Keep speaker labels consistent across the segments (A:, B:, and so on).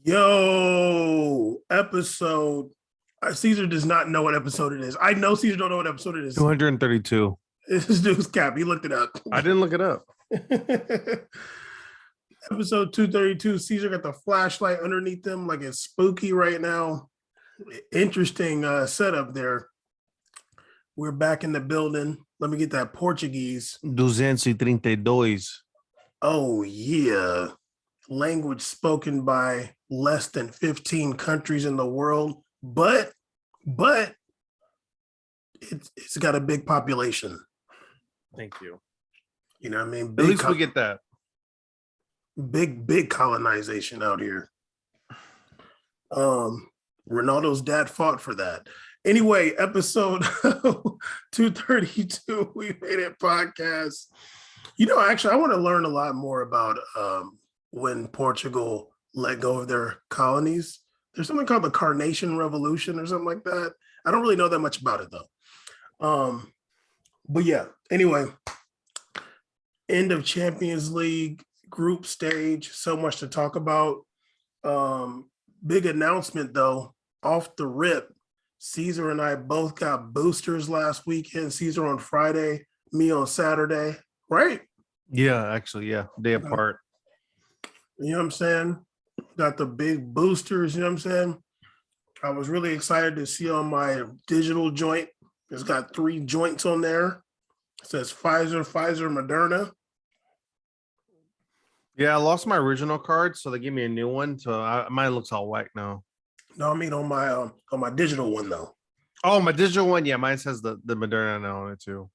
A: Yo, episode. Caesar does not know what episode it is. I know Caesar don't know what episode it is.
B: 232.
A: This dude's cap. He looked it up.
B: I didn't look it up.
A: Episode 232. Caesar got the flashlight underneath him like it's spooky right now. Interesting setup there. We're back in the building. Let me get that Portuguese.
B: 232.
A: Oh, yeah. Language spoken by less than 15 countries in the world, but it's got a big population.
B: Thank you.
A: You know what I mean?
B: At least we get that.
A: Big colonization out here. Ronaldo's dad fought for that. Anyway, episode 232, We Made It podcast. Actually, I want to learn a lot more about when Portugal let go of their colonies. There's something called the Carnation Revolution or something like that. I don't really know that much about it though. But yeah, anyway, end of Champions League group stage, so much to talk about. Big announcement though, off the rip. Caesar and I both got boosters last weekend. Caesar on Friday, me on Saturday, right?
B: Yeah, actually, yeah. Day apart.
A: You know what I'm saying? Got the big boosters, you know what I'm saying? I was really excited to see on my digital joint. It's got 3 joints on there. It says Pfizer, Moderna.
B: Yeah, I lost my original card, so they gave me a new one. So mine looks all whack now.
A: No, I mean on my digital one though.
B: Oh, my digital one, yeah, mine says the Moderna now on it too.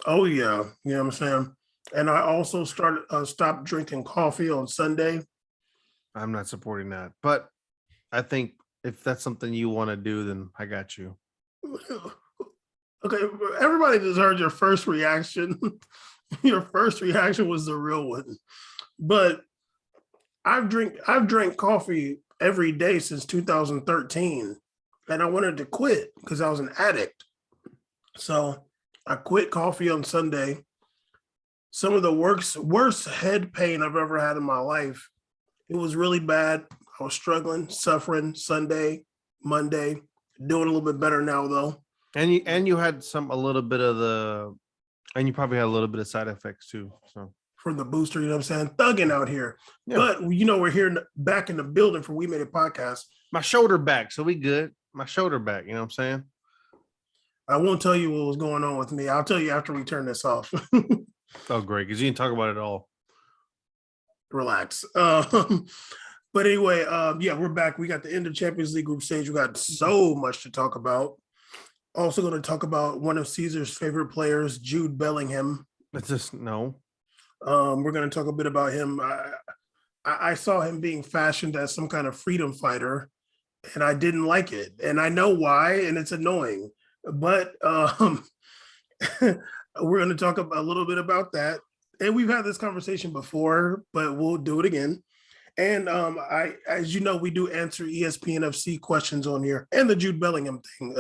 A: Oh yeah, you know what I'm saying? And I also stopped drinking coffee on Sunday.
B: I'm not supporting that, but I think if that's something you want to do, then I got you.
A: Okay, everybody just heard your first reaction. Your first reaction was the real one. But I've drank coffee every day since 2013, and I wanted to quit because I was an addict. So I quit coffee on Sunday. Some of the worst head pain I've ever had in my life. It was really bad. I was struggling, suffering Sunday, Monday, doing a little bit better now though.
B: And you had and you probably had a little bit of side effects too. So
A: from the booster, you know what I'm saying? Thugging out here. Yeah. But we're here back in the building for We Made It podcast.
B: My shoulder back, so we good. My shoulder back, you know what I'm saying?
A: I won't tell you what was going on with me. I'll tell you after we turn this off.
B: Oh, great, because you didn't talk about it all.
A: Relax. But anyway, yeah, we're back. We got the end of Champions League group stage. We got so much to talk about. Also going to talk about one of Caesar's favorite players, Jude Bellingham.
B: It's just no.
A: We're going to talk a bit about him. I saw him being fashioned as some kind of freedom fighter, and I didn't like it. And I know why, and it's annoying. But we're going to talk a little bit about that. And we've had this conversation before, but we'll do it again. And as you know, we do answer ESPN FC questions on here. And the Jude Bellingham thing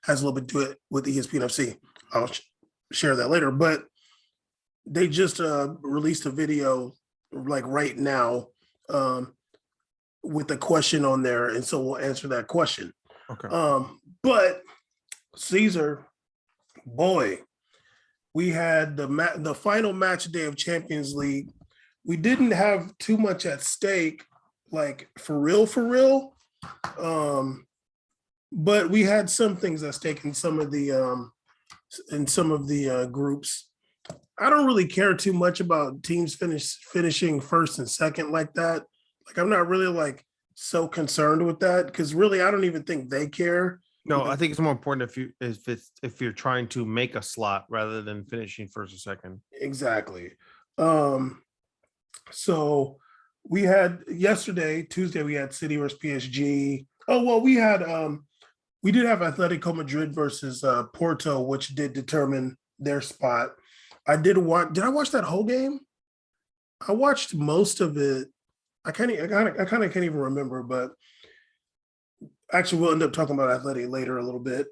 A: has a little bit to it with ESPN FC. I'll share that later. But they just released a video like right now with a question on there. And so we'll answer that question.
B: Okay.
A: But Caesar, boy, we had the final match day of Champions League. We didn't have too much at stake, like for real. But we had some things at stake in some of the groups. I don't really care too much about teams finishing first and second like that. Like I'm not really like so concerned with that because really I don't even think they care.
B: No, I think it's more important if you're trying to make a slot rather than finishing first or second.
A: Exactly. So we had Tuesday, we had City versus PSG. Oh, well, we did have Atletico Madrid versus Porto, which did determine their spot. Did I watch that whole game? I watched most of it. I kind of can't even remember, but actually we'll end up talking about Atleti later a little bit.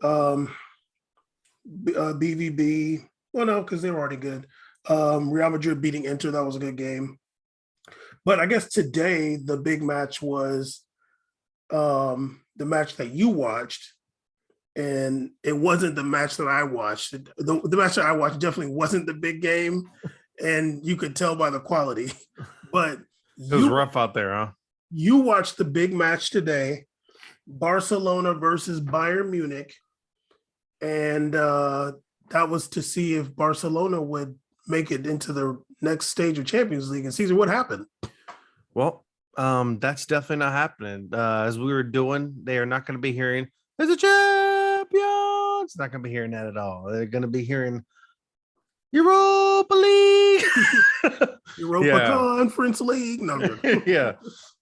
A: BVB, well, no, because they were already good. Real Madrid beating Inter, that was a good game. But I guess today the big match was the match that you watched, and it wasn't the match that I watched. The match that I watched definitely wasn't the big game, and you could tell by the quality. But
B: It was
A: you
B: rough out there, huh?
A: you watched the big match today, Barcelona versus Bayern Munich, and that was to see if Barcelona would make it into the next stage of Champions League. And Caesar, what happened?
B: Well, that's definitely not happening. As we were doing, they are not going to be hearing "There's a champions." Not going to be hearing that at all. They're going to be hearing Europa League.
A: Europa
B: Yeah.
A: Conference League. No,
B: Yeah,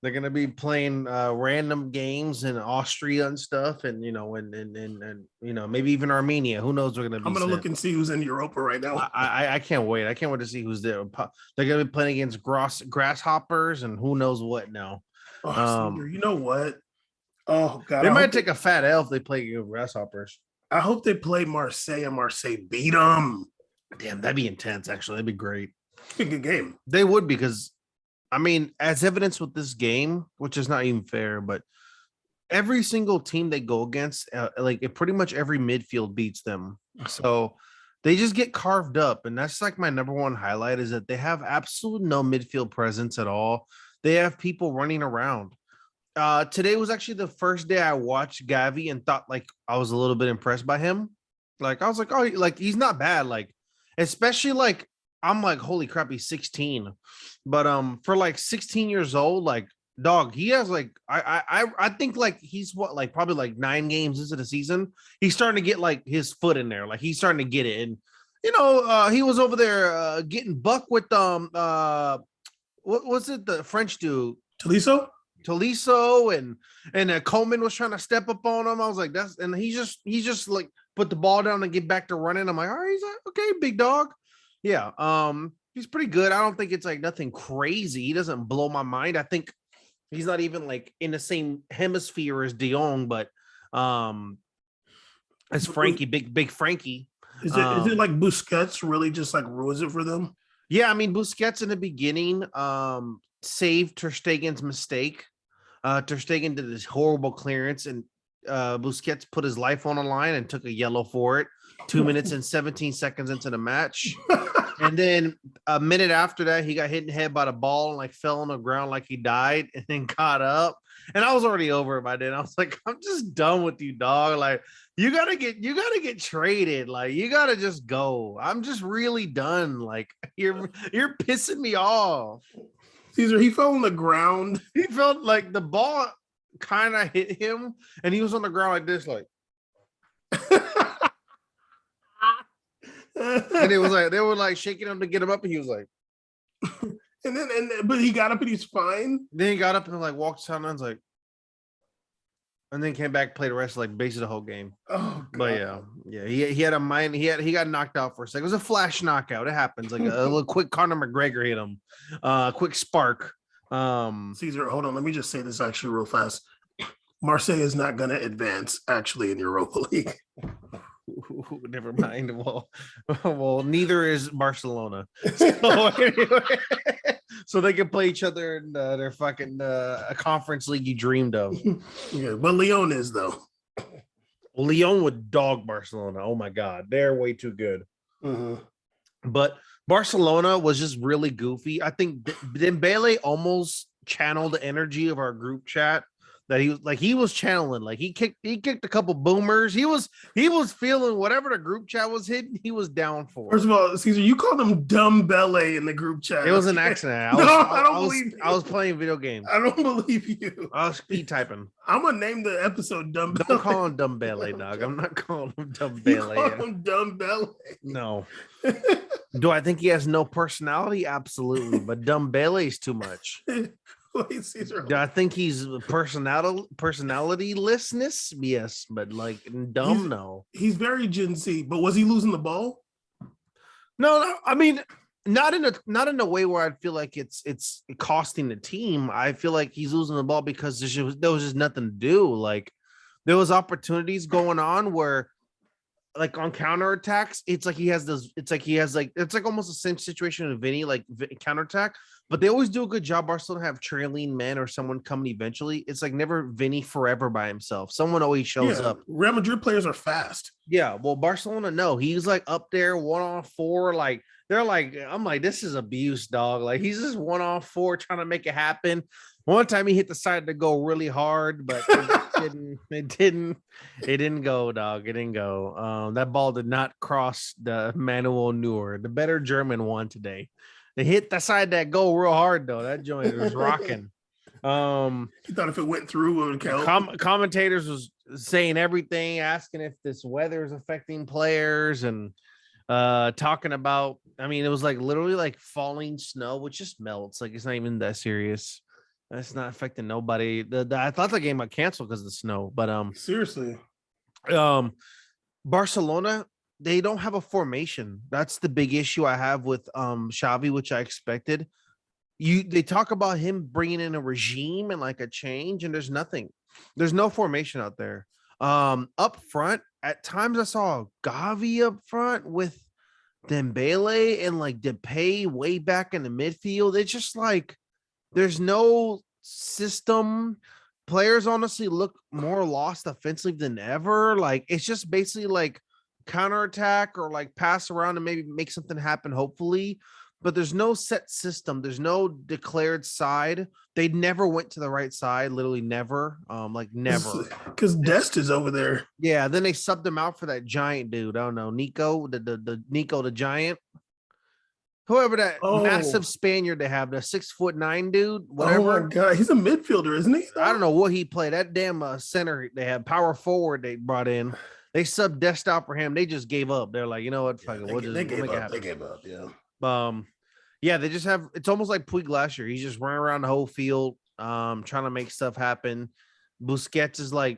B: they're gonna be playing random games in Austria and stuff, and and maybe even Armenia. Who knows? We're gonna be.
A: I'm gonna
B: sent.
A: look and see who's in Europa right now.
B: I can't wait. I can't wait to see who's there. They're gonna be playing against grasshoppers and who knows what now.
A: Caesar, you know what? Oh God,
B: They might take a fat L if they play against grasshoppers.
A: I hope they play Marseille and Marseille beat them.
B: Damn, that'd be intense. Actually, that'd be great.
A: Be a good game.
B: They would, because I mean, as evidence with this game, which is not even fair, but every single team they go against, pretty much every midfield beats them. So they just get carved up. And that's like my number one highlight, is that they have absolutely no midfield presence at all. They have people running around. Today was actually the first day I watched Gavi and thought like I was a little bit impressed by him. Like I was like, oh, like he's not bad. Like, especially like I'm like, holy crap, he's 16. But for like 16 years old, like dog, he has like I think like he's probably like 9 games into the season. He's starting to get like his foot in there. Like he's starting to get it. And he was over there getting buck with what was it, the French dude? Tolisso and Coleman was trying to step up on him. I was like, he just like put the ball down and get back to running. I'm like, all right, he's like, okay, big dog. Yeah. He's pretty good. I don't think it's like nothing crazy. He doesn't blow my mind. I think he's not even like in the same hemisphere as De Jong, but as Frankie, big Frankie.
A: Is it like Busquets really just like ruins it for them?
B: Yeah, I mean Busquets in the beginning saved Ter Stegen's mistake. Ter Stegen did this horrible clearance, and Busquets put his life on the line and took a yellow for it 2 minutes and 17 seconds into the match. And then a minute after that, he got hit in the head by the ball and like fell on the ground like he died, and then got up. And I was already over it by then. I was like, I'm just done with you, dog. Like, you gotta get traded. Like, you gotta just go. I'm just really done. Like, you're pissing me off.
A: Caesar, he fell on the ground.
B: He felt like the ball kind of hit him, and he was on the ground like this, like. And it was like they were like shaking him to get him up, and he was like.
A: But he got up and he's fine.
B: Then he got up and like walked down and was like. And then came back, played the rest of like basically the whole game.
A: Oh, God.
B: But yeah, he had a mind. He got knocked out for a second. It was a flash knockout. It happens. Like a little quick Conor McGregor hit him. Quick spark.
A: Caesar, hold on. Let me just say this actually real fast. Marseille is not going to advance actually in Europa League.
B: Never mind. Well, neither is Barcelona. So, anyway, so they can play each other in their fucking a conference league you dreamed of.
A: Yeah, but Lyon is though.
B: Lyon would dog Barcelona. Oh my God, they're way too good.
A: Mm-hmm.
B: But Barcelona was just really goofy. I think Dembele almost channeled the energy of our group chat. That he was channeling, like he kicked a couple boomers. He was feeling whatever the group chat was hitting, he was down for.
A: First of all, Caesar, you called him dumb Bele in the group chat.
B: It was an accident. I was playing video games.
A: I don't believe you.
B: I was speed typing.
A: I'm gonna name the episode Dumb Bele.
B: Don't call him Dumb Bele, dog. I'm not calling him Dumb Bele.
A: You call him Dumb Bele.
B: No. Do I think he has no personality? Absolutely, but Dumb Bele is too much.
A: Wait, Caesar.
B: Do I think he's personalitylessness? Yes, but like dumb, no.
A: He's very Gen Z, but was he losing the ball?
B: No, I mean, not in a way where I feel like it's costing the team. I feel like he's losing the ball because there was just nothing to do. Like there was opportunities going on where like on counterattacks, it's like he has those, it's like almost the same situation with Vinny, like counterattack, but they always do a good job. Barcelona have trailing men or someone coming eventually. It's like never Vinny forever by himself. Someone always shows
A: Yeah,
B: up.
A: Real Madrid players are fast.
B: Yeah, well, Barcelona, no, he's like up there 1-on-4. Like they're like, I'm like, this is abuse, dog. Like he's just 1-on-4 trying to make it happen. One time he hit the side to go really hard, but it didn't go, dog. It didn't go. That ball did not cross the Manuel Neuer. The better German won today. They hit the side that go real hard though. That joint was rocking.
A: He thought if it went through, it would count.
B: Commentators was saying everything, asking if this weather is affecting players and talking about. I mean, it was like literally like falling snow, which just melts. Like it's not even that serious. It's not affecting nobody. I thought the game got canceled because of the snow, but
A: Seriously,
B: Barcelona, they don't have a formation. That's the big issue I have with Xavi, which I expected. They talk about him bringing in a regime and like a change, and there's nothing. There's no formation out there. Up front, at times I saw Gavi up front with Dembele and like Depay way back in the midfield. It's just like there's no system. Players honestly look more lost offensively than ever. Like it's just basically like counterattack or like pass around and maybe make something happen, hopefully. But there's no set system. There's no declared side. They never went to the right side, literally never. Like never.
A: Because Dest is over there.
B: Yeah, then they subbed him out for that giant dude. I don't know, Nico, the Nico the giant. Whoever that massive Spaniard they have, the 6'9" dude, whatever.
A: Oh my god, he's a midfielder, isn't he?
B: I don't know what he played. That damn center they have, power forward they brought in. They subbed Dest out for him. They just gave up. They're like, you know what? Fuck it.
A: They gave up. Yeah.
B: Yeah, they just have. It's almost like Puig last year. He's just running around the whole field, trying to make stuff happen. Busquets is like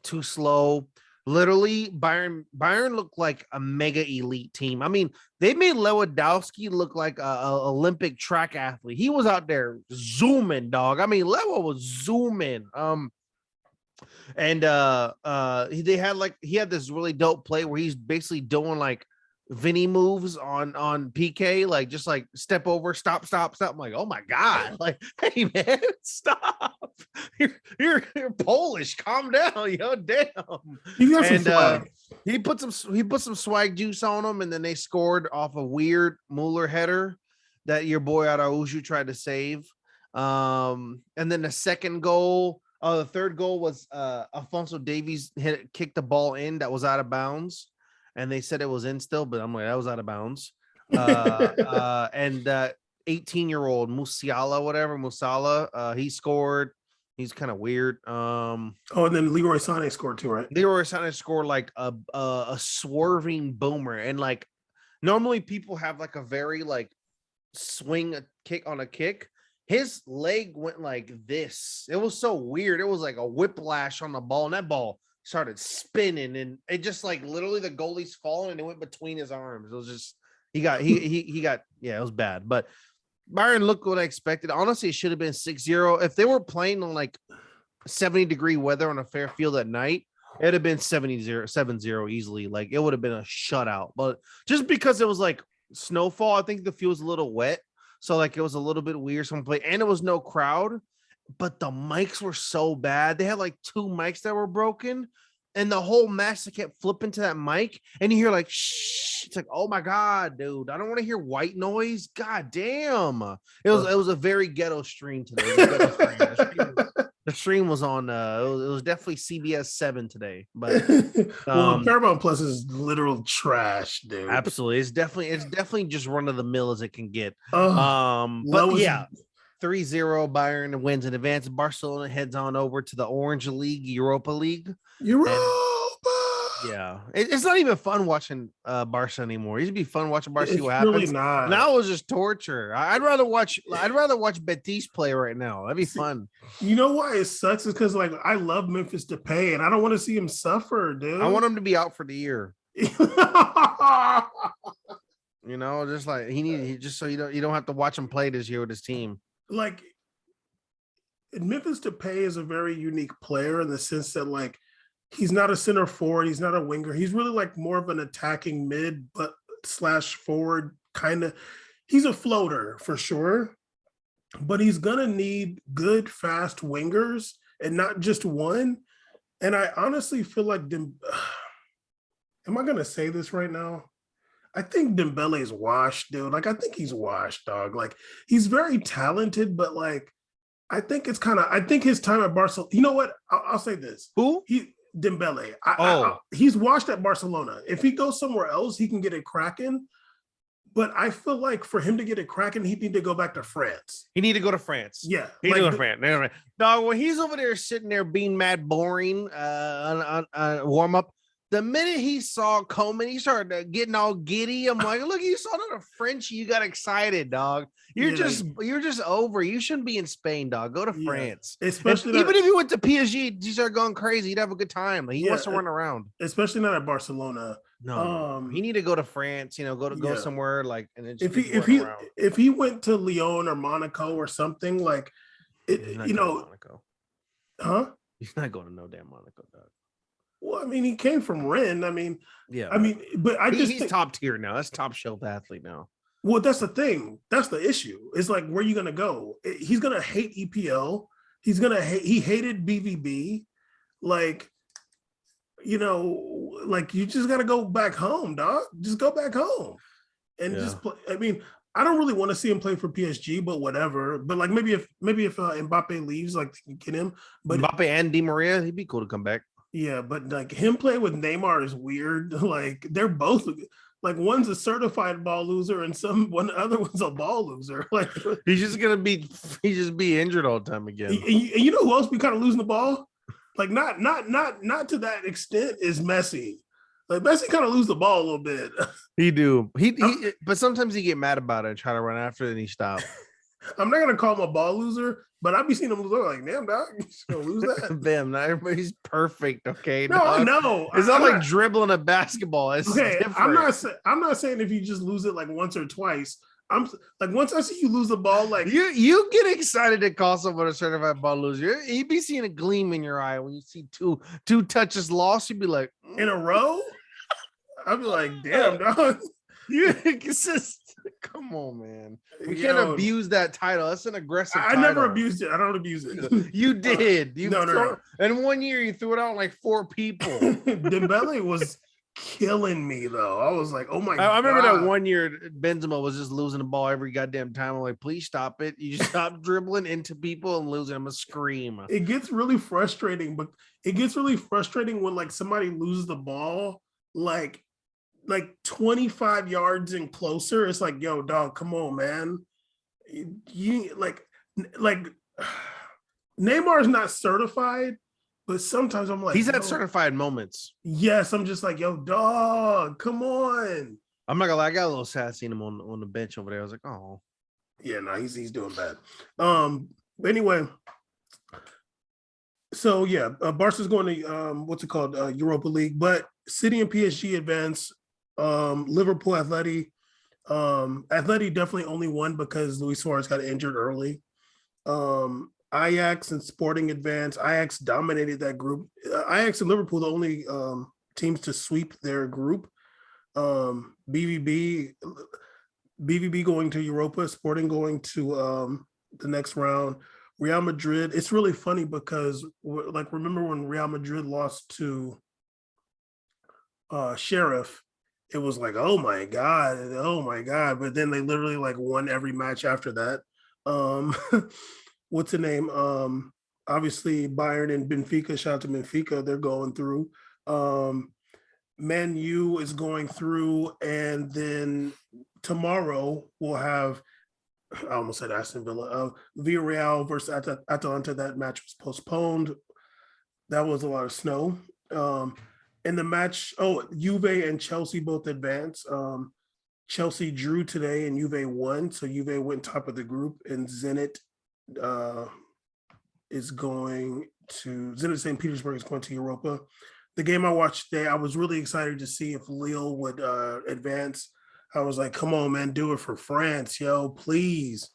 B: too slow. Literally, Bayern looked like a mega elite team. I mean, they made Lewandowski look like a Olympic track athlete. He was out there zooming, dog. I mean, Lewa was zooming. And he had this really dope play where he's basically doing like Vinny moves on PK, like just like step over, stop. I'm like, oh my god, like, hey man, stop. You're Polish. Calm down, yo. Damn.
A: You got some swag.
B: He put some swag juice on him, and then they scored off a weird Mueller header that your boy Araujo tried to save. And then the second goal, the third goal was Alfonso Davies kicked the ball in that was out of bounds. And they said it was in still, but I'm like, that was out of bounds. And 18-year-old Musiala, he scored. He's kind of weird.
A: And then Leroy Sané scored too, right?
B: Leroy Sané scored like a swerving boomer. And like normally people have like a very like swing a kick on a kick. His leg went like this. It was so weird. It was like a whiplash on the ball, and that ball started spinning, and it just like literally the goalie's falling and it went between his arms. It was just he got it was bad. But Bayern looked what I expected. Honestly, it should have been 6-0. If they were playing on like 70-degree weather on a fair field at night, it'd have been 7-0 easily. Like it would have been a shutout. But just because it was like snowfall, I think the field was a little wet. So like it was a little bit weird. Someone played, and it was no crowd. But the mics were so bad. They had like 2 mics that were broken, and the whole match they kept flipping to that mic, and you hear like shh. It's like, oh my god, dude, I don't want to hear white noise. God damn, it was a very ghetto stream today. The stream was on. It was definitely CBS 7 today. But
A: Paramount Plus is literal trash, dude.
B: Absolutely, it's definitely just run of the mill as it can get.
A: But
B: yeah. 3-0 Bayern wins in advance. Barcelona heads on over to the Orange League, Europa League. Yeah. It's not even fun watching Barca anymore. It used to be fun watching Barca, see what happens.
A: Really not.
B: Now it's just torture. I'd rather watch Betis play right now. That'd be fun.
A: You know why it sucks? Is because like I love Memphis Depay, and I don't want to see him suffer, dude.
B: I want him to be out for the year. You know, just like he just so you don't have to watch him play this year with his team.
A: Like Memphis Depay is a very unique player in the sense that like he's not a center forward. He's not a winger. He's really like more of an attacking mid, but slash forward kind of. He's a floater for sure, but he's gonna need good, fast wingers and not just one. And I honestly feel like am I gonna say this right now? I think Dembele's washed, dude. Like I think he's washed, dog. Like he's very talented, but like I think his time at Barcelona. You know what? I'll say this.
B: Who?
A: He Dembele.
B: Oh,
A: He's washed at Barcelona. If he goes somewhere else, he can get it cracking. But I feel like for him to get it cracking, he'd need to go back to France.
B: he need to go to France.
A: Yeah,
B: He need to
A: like
B: go to France. Dog, when he's over there sitting there being mad boring on warm up, the minute he saw Coleman, he started getting all giddy. I'm like, look, you saw another Frenchie, you got excited, dog. You're just over. You shouldn't be in Spain, dog. Go to France.
A: especially
B: even if you went to PSG, you start going crazy. You'd have a good time. Like, he wants to run around.
A: especially not at Barcelona.
B: No, he need to go to France. Go somewhere like. And then just
A: if he went to Lyon or Monaco or something like,
B: Monaco.
A: Huh?
B: He's not going to no damn Monaco, dog.
A: Well, I mean, he came from Rennes. I mean,
B: yeah.
A: I mean, but he's
B: top tier now. That's top shelf athlete now.
A: Well, that's the thing. That's the issue. It's like, where are you gonna go? He's gonna hate EPL. He hated BVB. Like, like you just gotta go back home, dog. Just go back home and just play. I mean, I don't really want to see him play for PSG, but whatever. But like maybe if Mbappe leaves, like get him. But
B: Mbappe and Di Maria, he'd be cool to come back.
A: Yeah, but like him playing with Neymar is weird. Like they're both like one's a certified ball loser and one other one's a ball loser. Like
B: he's just be injured all the time again.
A: And you know who else be kind of losing the ball? Like not to that extent is Messi. Like Messi kind of lose the ball a little bit.
B: He do. But sometimes he get mad about it and try to run after it and he stop.
A: I'm not gonna call him a ball loser, but I've been seeing him lose. Like, damn, dog, you just gonna lose that.
B: Damn, not everybody's perfect. Okay,
A: no, I know.
B: It's not like dribbling a basketball. It's
A: okay.
B: Different.
A: I'm not saying if you just lose it like once or twice. I'm like once I see you lose the ball, like
B: you get excited to call someone a certified ball loser. You'd be seeing a gleam in your eye when you see two touches lost. You'd be like,
A: in a row. I'd be like, damn, dog.
B: It's just come on, man. We can't abuse that title. That's an aggressive title.
A: Never abused it. I don't abuse it.
B: You did.
A: No.
B: And 1 year you threw it out like 4 people.
A: Dembele was killing me though. I was like, oh my God.
B: I remember that 1 year Benzema was just losing the ball every goddamn time. I'm like, please stop it. You just stop dribbling into people and losing. I'm a scream.
A: It gets really frustrating, but it gets really frustrating when like somebody loses the ball like 25 yards and closer. It's like, yo, dog, come on, man. You like Neymar's not certified, but sometimes I'm like,
B: he's had certified moments.
A: Yes, I'm just like, yo, dog, come on.
B: I'm not gonna lie, I got a little sad seeing him on the bench over there. I was like, oh,
A: yeah, no, he's doing bad. But anyway, so yeah, Barca's going to what's it called, Europa League, but City and PSG advance. Liverpool, Atleti definitely only won because Luis Suarez got injured early. Ajax and Sporting advance. Ajax dominated that group. Ajax and Liverpool, the only teams to sweep their group. BVB going to Europa, Sporting going to the next round. Real Madrid. It's really funny because like remember when Real Madrid lost to Sheriff. It was like, oh my God. But then they literally like won every match after that. What's the name? Obviously Bayern and Benfica, shout out to Benfica, they're going through. Man U is going through, and then tomorrow we'll have, I almost said Aston Villa, Villarreal versus Atalanta. That match was postponed. That was a lot of snow. In the match, Juve and Chelsea both advanced. Chelsea drew today and Juve won. So Juve went top of the group, and Zenit Zenit St. Petersburg is going to Europa. The game I watched today, I was really excited to see if Lille would advance. I was like, come on, man, do it for France, yo, please.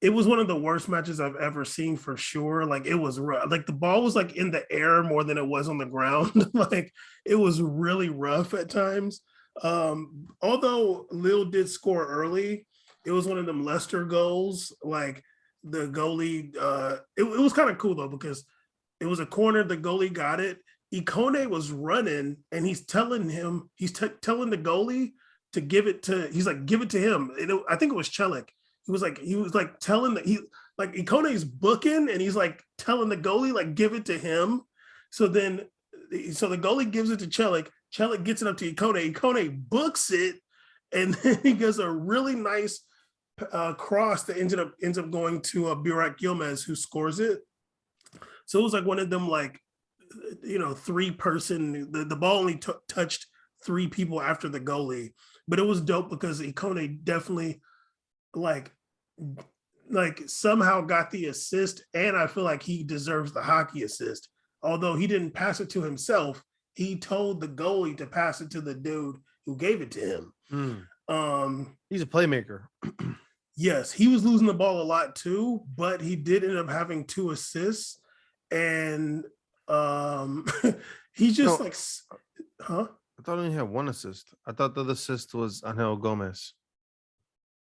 A: it was one of the worst matches I've ever seen for sure. Like it was like the ball was like in the air more than it was on the ground. Like it was really rough at times. Although Lille did score early, it was one of them Leicester goals. Like the goalie, it was kind of cool though because it was a corner. The goalie got it. Ikone was running, and telling telling the goalie to give it to. He's like, give it to him. I think it was Chelik. He was like telling that he like Ikone's booking, and he's like telling the goalie like give it to him. So the goalie gives it to Chelik. Chelik gets it up to Ikone. Ikone books it, and then he does a really nice cross that ends up going to Burak Yilmaz, who scores it. So it was like one of them, like, three person, the ball only touched three people after the goalie, but it was dope because Ikone definitely like somehow got the assist, and I feel like he deserves the hockey assist. Although he didn't pass it to himself, he told the goalie to pass it to the dude who gave it to him.
B: He's a playmaker.
A: Yes, he was losing the ball a lot too, but he did end up having 2 assists. And he's just huh?
B: I thought he only had 1 assist. I thought the assist was Angel Gomez.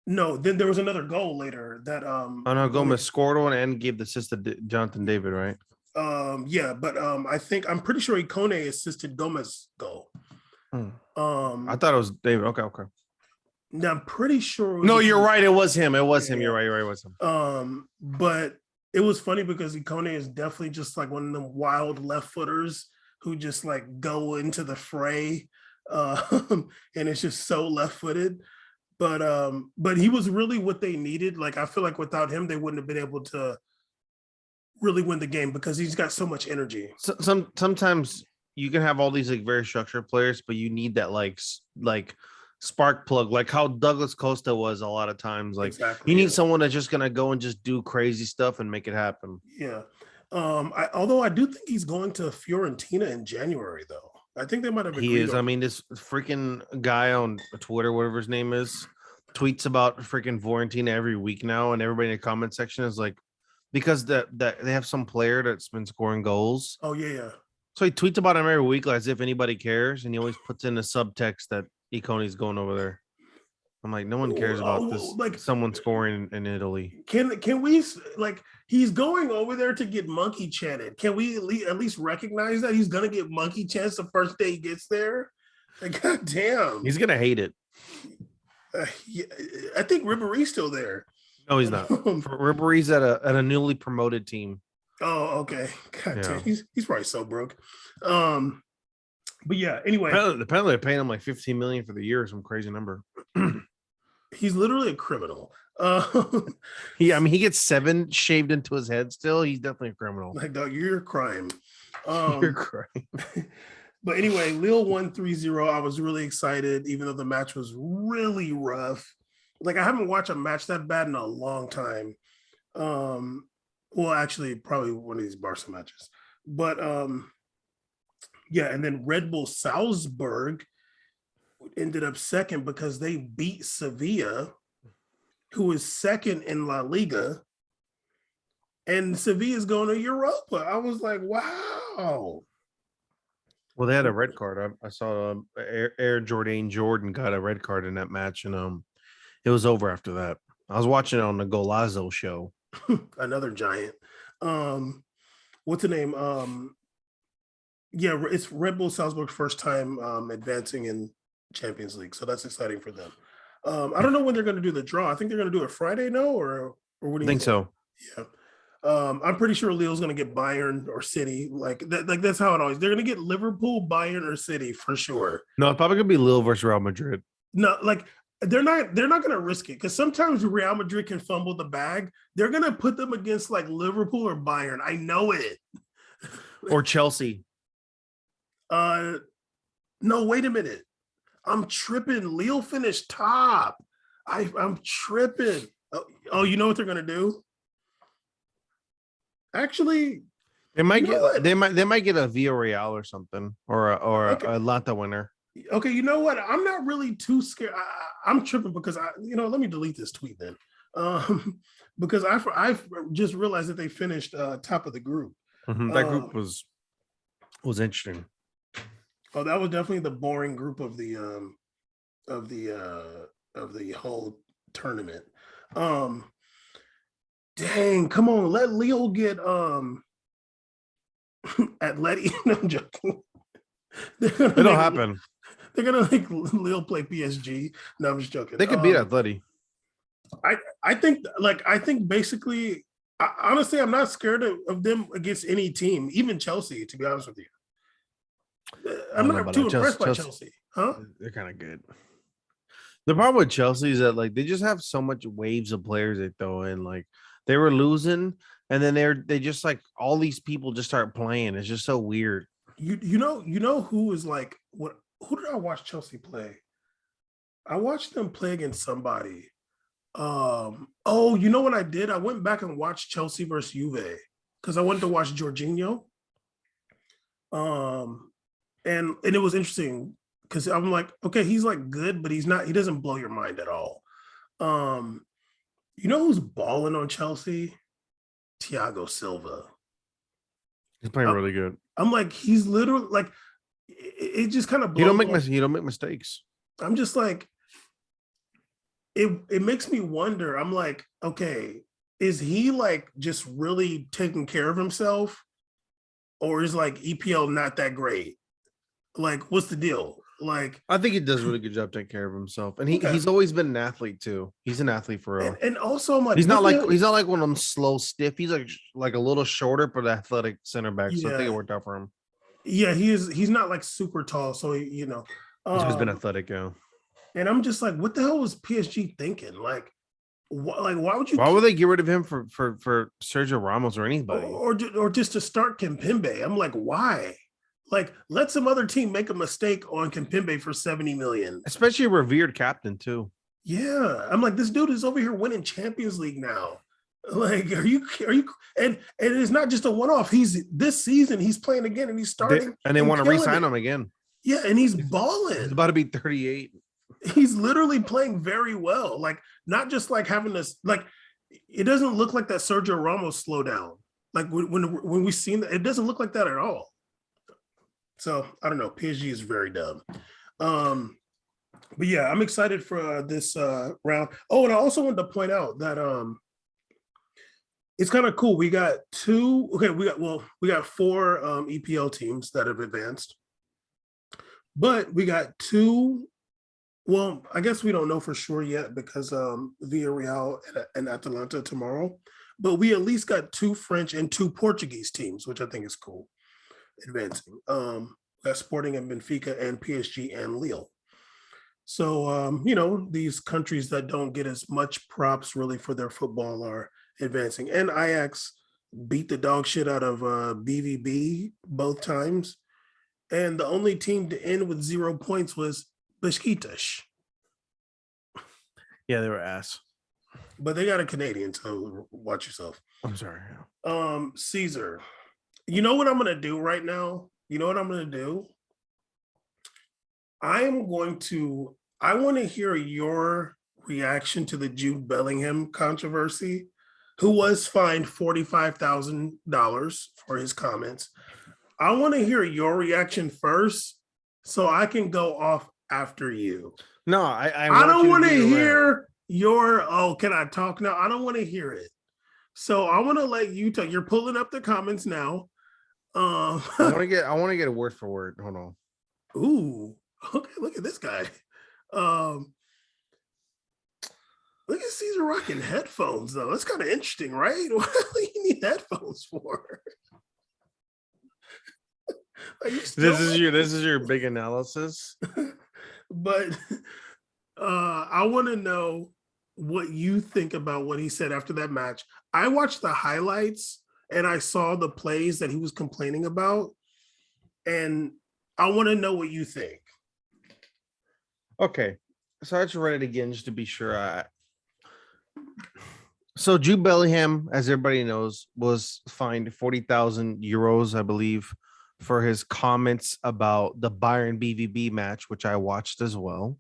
A: No, then there was another goal later that
B: Angel Gomez scored one and gave the assist to Jonathan David, right?
A: Yeah, but I'm pretty sure Ikone assisted Gomez's goal.
B: I thought it was David. Okay.
A: Now I'm pretty sure.
B: No, you're right. It was him. It was him. You're right. It was him.
A: But it was funny because Ikone is definitely just like one of them wild left footers who just like go into the fray, and it's just so left footed. But he was really what they needed. Like I feel like without him, they wouldn't have been able to really win the game because he's got so much energy.
B: Sometimes you can have all these like very structured players, but you need that like spark plug, like how Douglas Costa was a lot of times. Like you need someone that's just gonna go and just do crazy stuff and make it happen.
A: Yeah. Although I do think he's going to Fiorentina in January, though. I think they might have.
B: He is. I mean, this freaking guy on Twitter, whatever his name is, tweets about freaking Fiorentina every week now, and everybody in the comment section is like, because that they have some player that's been scoring goals.
A: Oh yeah.
B: So he tweets about him every week, like, as if anybody cares, and he always puts in a subtext that Ikone's going over there. I'm like, no one cares about this. Like someone scoring in Italy.
A: Can we like he's going over there to get monkey chanted? Can we at least recognize that he's gonna get monkey chants the first day he gets there? Like, god damn,
B: he's gonna hate it.
A: Yeah, I think Ribéry's still there.
B: No, he's not. Ribéry's at a newly promoted team.
A: Oh, okay. God damn, he's probably so broke. But yeah, anyway.
B: Apparently they're paying him like $15 million for the year, some crazy number.
A: He's literally a criminal.
B: He gets 7 shaved into his head still. He's definitely a criminal.
A: Like, dog, you're a crime.
B: You're a crime.
A: But anyway, Lille won 3-0. I was really excited, even though the match was really rough. Like, I haven't watched a match that bad in a long time. Well, actually, probably one of these Barca matches. But yeah, and then Red Bull Salzburg ended up second because they beat Sevilla, who is second in La Liga, and Sevilla's going to Europa. I was like, wow.
B: Well, they had a red card. I saw Air Jordan got a red card in that match, and it was over after that. I was watching it on the Golazo show.
A: Another giant. What's the name? Yeah, it's Red Bull Salzburg's first time advancing in Champions League, so that's exciting for them. I don't know when they're going to do the draw. I think they're going to do it Friday, no, or what do you think?
B: So.
A: Yeah, I'm pretty sure Lille's going to get Bayern or City. Like that, like that's how it always. They're going to get Liverpool, Bayern, or City for sure.
B: No, it's probably going to be Lille versus Real Madrid.
A: No, like they're not going to risk it because sometimes Real Madrid can fumble the bag. They're going to put them against like Liverpool or Bayern. I know it.
B: Or Chelsea.
A: No, wait a minute. I'm tripping. Lille finished top. I'm tripping. Oh, you know what they're gonna do? Actually,
B: they might get they might get a Villarreal or something, or a Lata winner.
A: Okay, you know what? I'm not really too scared. I'm tripping because let me delete this tweet then. because I just realized that they finished top of the group.
B: That group was interesting.
A: Oh, that was definitely the boring group of the whole tournament. Dang, come on, let Leo get Atleti. No, I'm joking.
B: It'll happen.
A: They're gonna make Leo play PSG. No, I'm just joking.
B: They could beat Atleti.
A: I think basically, honestly, I'm not scared of them against any team, even Chelsea. To be honest with you, I'm not too impressed by Chelsea. Huh?
B: They're kind of good. The problem with Chelsea is that like they just have so much waves of players they throw in. Like they were losing, and then they just like all these people just start playing. It's just so weird.
A: You know who is like what? Who did I watch Chelsea play? I watched them play against somebody. Oh, you know what I did? I went back and watched Chelsea versus Juve because I wanted to watch Jorginho. And it was interesting because I'm like, okay, he's like good, but he doesn't blow your mind at all. You know who's balling on Chelsea? Thiago Silva.
B: He's playing really good.
A: I'm like, he's literally like, it just kind of
B: blows. You don't make mistakes.
A: I'm just like, it makes me wonder. I'm like, okay, is he like just really taking care of himself, or is like EPL not that great? Like, what's the deal? Like,
B: I think he does a really good job taking care of himself, and he's always been an athlete too. He's an athlete for real.
A: And also, I'm like,
B: he's not like one of them slow, stiff. He's like a little shorter, but athletic center back. So I think it worked out for him.
A: Yeah, he's not like super tall, so he's
B: always been athletic, yeah.
A: And I'm just like, what the hell was PSG thinking? Like, why would you?
B: Why would they get rid of him for Sergio Ramos or anybody,
A: or just to start Kimpembe? I'm like, why? Like, let some other team make a mistake on Kimpembe for 70 million,
B: especially a revered captain too.
A: Yeah, I'm like, this dude is over here winning Champions League now. Like, are you? And it's not just a one-off. This season he's playing again and he's starting,
B: and they want to re-sign him again.
A: Yeah, and he's balling.
B: He's about to be 38.
A: He's literally playing very well. Like, not just like having this, like, it doesn't look like that Sergio Ramos slow down. Like when we seen that, it doesn't look like that at all. So I don't know. PSG is very dumb. But yeah, I'm excited for this round. Oh, and I also wanted to point out that it's kind of cool. We got we got 4 EPL teams that have advanced, but we got 2. Well, I guess we don't know for sure yet because Villarreal and Atalanta tomorrow, but we at least got 2 French and 2 Portuguese teams, which I think is cool. Advancing. We got Sporting and Benfica and PSG and Lille. So, these countries that don't get as much props really for their football are advancing. And Ajax beat the dog shit out of BVB both times. And the only team to end with 0 points was Besiktas.
B: Yeah, they were ass.
A: But they got a Canadian, so watch yourself.
B: I'm sorry.
A: Caesar. You know what I'm going to do right now? You know what I'm going to do? I want to hear your reaction to the Jude Bellingham controversy, who was fined $45,000 for his comments. I want to hear your reaction first so I can go off after you.
B: No, I
A: don't want to hear your, can I talk now? I don't want to hear it. So I want to let you talk. You're pulling up the comments now.
B: I want to get a word for word. Hold on.
A: Ooh, okay, look at this guy. Look at Caesar rocking headphones though. That's kind of interesting, right? What do you need headphones for?
B: This is your big analysis.
A: But I want to know what you think about what he said after that match. I watched the highlights and I saw the plays that he was complaining about, and I want to know what you think.
B: Okay, so I just read it again just to be sure. So Jude Bellingham, as everybody knows, was fined 40,000 euros, I believe, for his comments about the Bayern BVB match, which I watched as well,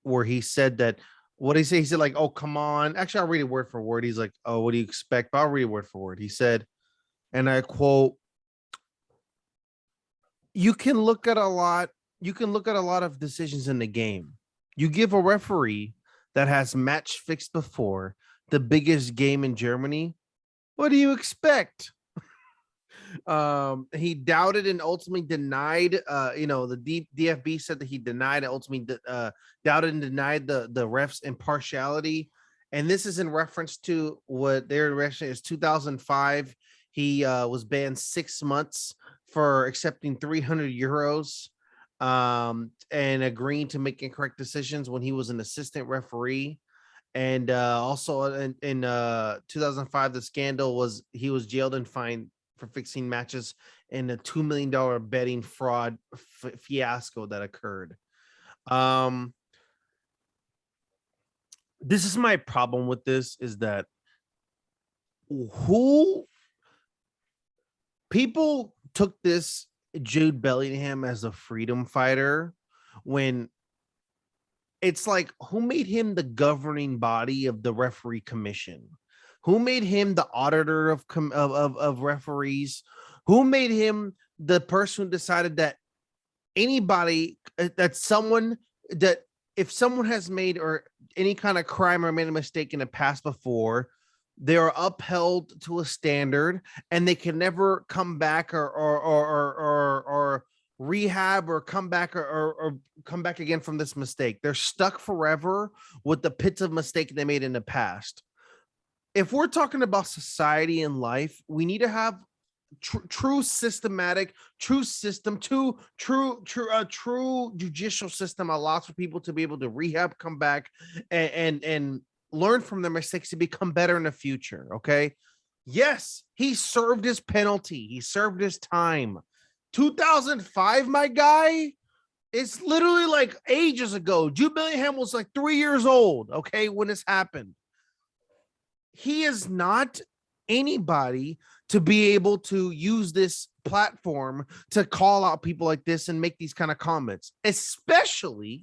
B: where he said that What did he say? He said, like, oh, come on. Actually, I'll read it word for word. He's like, oh, what do you expect? But I'll read it word for word. He said, and I quote, you can look at a lot, you can look at a lot of decisions in the game. You give a referee that has match fixed before the biggest game in Germany. What do you expect? He doubted and ultimately denied. The DFB said that he denied and ultimately doubted and denied the refs' impartiality. And this is in reference to what their reaction is 2005. He was banned 6 months for accepting 300 euros and agreeing to make incorrect decisions when he was an assistant referee. And also in 2005, the scandal was he was jailed and fined for fixing matches in a $2 million betting fraud fiasco that occurred. This is my problem with this is that who people took this Jude Bellingham as a freedom fighter when it's like, who made him the governing body of the referee commission? Who made him the auditor of referees? Who made him the person who decided that anybody that someone that if someone has made or any kind of crime or made a mistake in the past before, they are upheld to a standard and they can never come back or rehab or come back or come back again from this mistake. They're stuck forever with the pits of mistake they made in the past. If we're talking about society and life, we need to have true systematic, true system, true judicial system allows for people to be able to rehab, come back, and learn from their mistakes to become better in the future. Okay. Yes, he served his penalty. He served his time. 2005, my guy. It's literally like ages ago. Jude Bellingham was like 3 years old. Okay, when this happened. He is not anybody to be able to use this platform to call out people like this and make these kind of comments, especially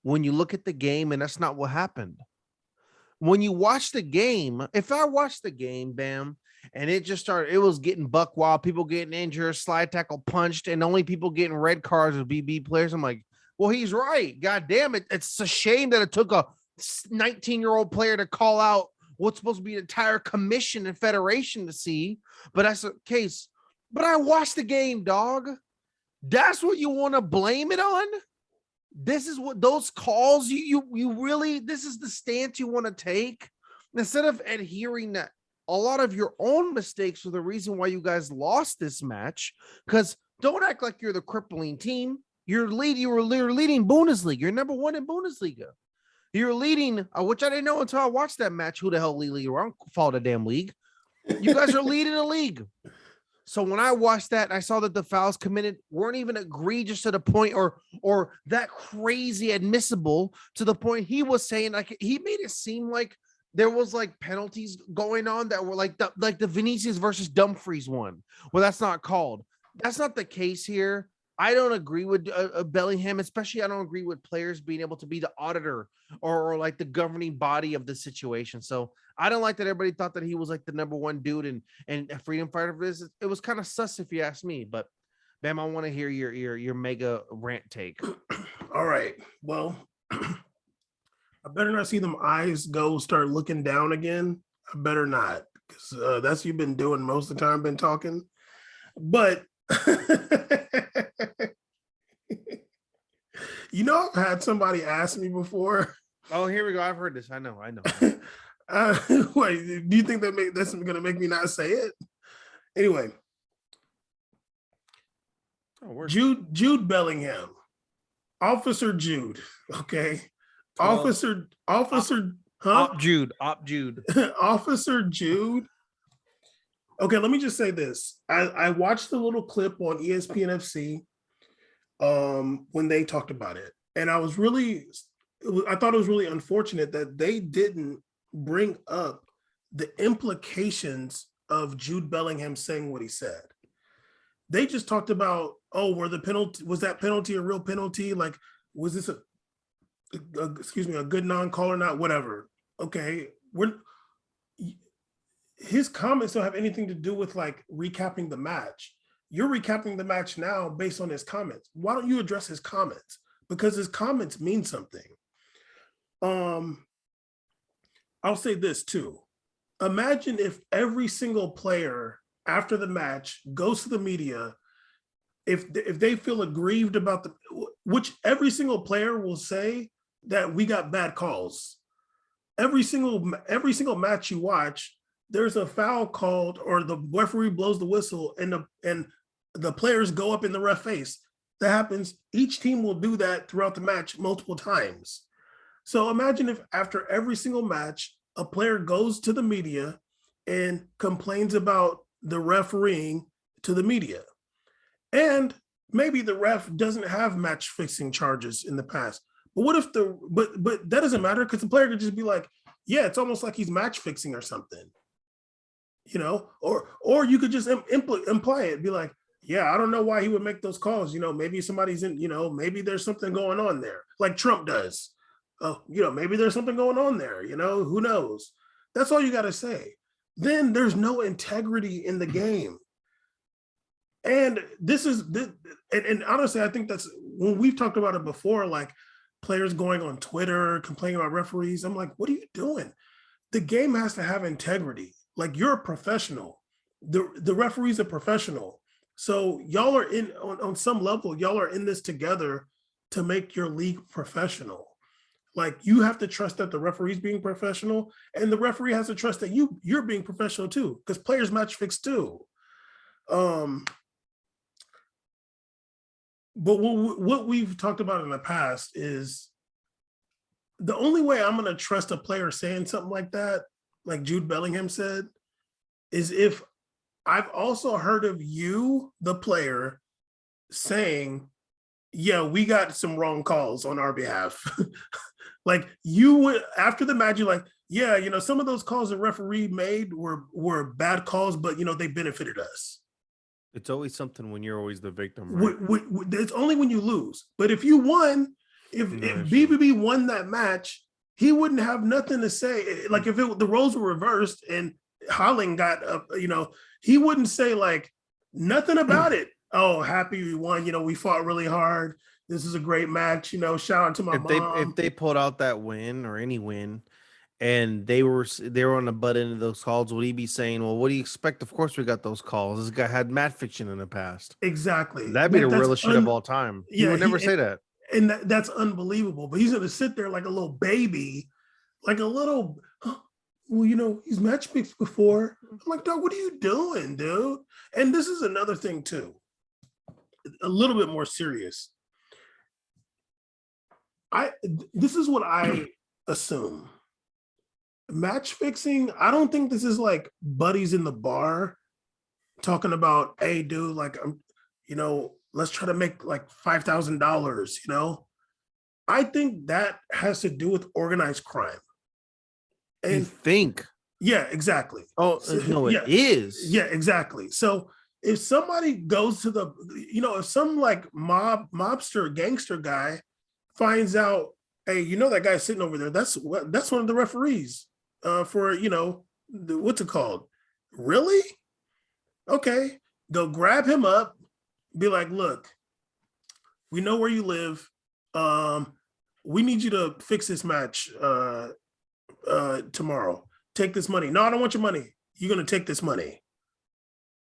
B: when you look at the game and that's not what happened. When you watch the game, if I watched the game, Bam, and it just started, it was getting buck wild, people getting injured, slide tackle punched, and only people getting red cards with BB players. I'm like, well, he's right. God damn it. It's a shame that it took a 19-year-old player to call out what's supposed to be an entire commission and federation to see, but that's the case. But I watched the game, dog. That's what you want to blame it on? This is what those calls you really, this is the stance you want to take instead of adhering that a lot of your own mistakes are the reason why you guys lost this match. Because don't act like you're the crippling team. You were leading Bundesliga. You're number one in Bundesliga. You're leading, which I didn't know until I watched that match. Who the hell lead league? I don't follow the damn league. You guys are leading the league. So when I watched that, I saw that the fouls committed weren't even egregious to the point or that crazy admissible to the point he was saying, like, he made it seem like there was like penalties going on that were like the Vinicius versus Dumfries one. Well, that's not called. That's not the case here. I don't agree with Bellingham, especially I don't agree with players being able to be the auditor or like the governing body of the situation. So I don't like that everybody thought that he was like the number one dude and a freedom fighter for this. It was kind of sus if you ask me, but Bam, I want to hear your mega rant take.
A: All right. Well, I better not see them eyes go start looking down again. I better not, because that's you've been doing most of the time, been talking. But you know, I've had somebody ask me before.
B: Oh, here we go. I've heard this. I know.
A: Wait, do you think that's going to make me not say it? Anyway, Jude Bellingham, Officer Jude. Okay, Officer, huh?
B: Jude.
A: Officer Jude. Okay, let me just say this. I watched the little clip on ESPN FC when they talked about it. And I thought it was really unfortunate that they didn't bring up the implications of Jude Bellingham saying what he said. They just talked about, was that penalty a real penalty? Like, was this excuse me, a good non-call or not, whatever. Okay, his comments don't have anything to do with like recapping the match. You're recapping the match now based on his comments. Why don't you address his comments? Because his comments mean something. Um, I'll say this too. Imagine if every single player after the match goes to the media, if they feel aggrieved about which every single player will say that we got bad calls. Every single match you watch, there's a foul called or the referee blows the whistle and the players go up in the ref face. That happens. Each team will do that throughout the match multiple times. So imagine if after every single match, a player goes to the media and complains about the refereeing to the media. And maybe the ref doesn't have match fixing charges in the past. But what if but that doesn't matter because the player could just be like, yeah, it's almost like he's match fixing or something. Or you could just imply it, be like, yeah, I don't know why he would make those calls. Maybe somebody's in, maybe there's something going on there, like Trump does. Maybe there's something going on there, who knows? That's all you got to say. Then there's no integrity in the game. And and honestly, I think that's when we've talked about it before, like players going on Twitter, complaining about referees. I'm like, what are you doing? The game has to have integrity. Like you're a professional. The referee's a professional. So y'all are on some level, y'all are in this together to make your league professional. Like you have to trust that the referee's being professional, and the referee has to trust that you're being professional too, because players match fix too. But what we've talked about in the past is the only way I'm going to trust a player saying something like that, like Jude Bellingham said, is if I've also heard of you, the player, saying, yeah, we got some wrong calls on our behalf. Like you would, after the match, you're like, yeah, some of those calls the referee made were bad calls, but they benefited us.
B: It's always something when you're always the victim, right?
A: It's only when you lose. But if you won, if BBB won that match, he wouldn't have nothing to say. Like if the roles were reversed and Holland got up, he wouldn't say like nothing about it. Oh, happy we won. We fought really hard. This is a great match. Shout out to my mom.
B: If they pulled out that win or any win, and they were on the butt end of those calls, would he be saying, well, what do you expect? Of course we got those calls. This guy had match fiction in the past.
A: Exactly.
B: That'd be the realest shit of all time. He would never say that.
A: And that's unbelievable. But he's going to sit there like a little baby, like a little, well, he's match fixed before. I'm like, dog, what are you doing, dude? And this is another thing too, a little bit more serious. This is what I assume. Match fixing, I don't think this is like buddies in the bar talking about, hey, dude, like let's try to make like $5,000, I think that has to do with organized crime.
B: And you think?
A: Yeah, exactly.
B: Oh, no, it is.
A: Yeah, exactly. So if somebody goes to if some like mobster gangster guy finds out, hey, that guy sitting over there, that's one of the referees for, what's it called? Really? Okay. Go grab him up, be like, look, we know where you live. We need you to fix this match tomorrow. Take this money. No, I don't want your money. You're going to take this money.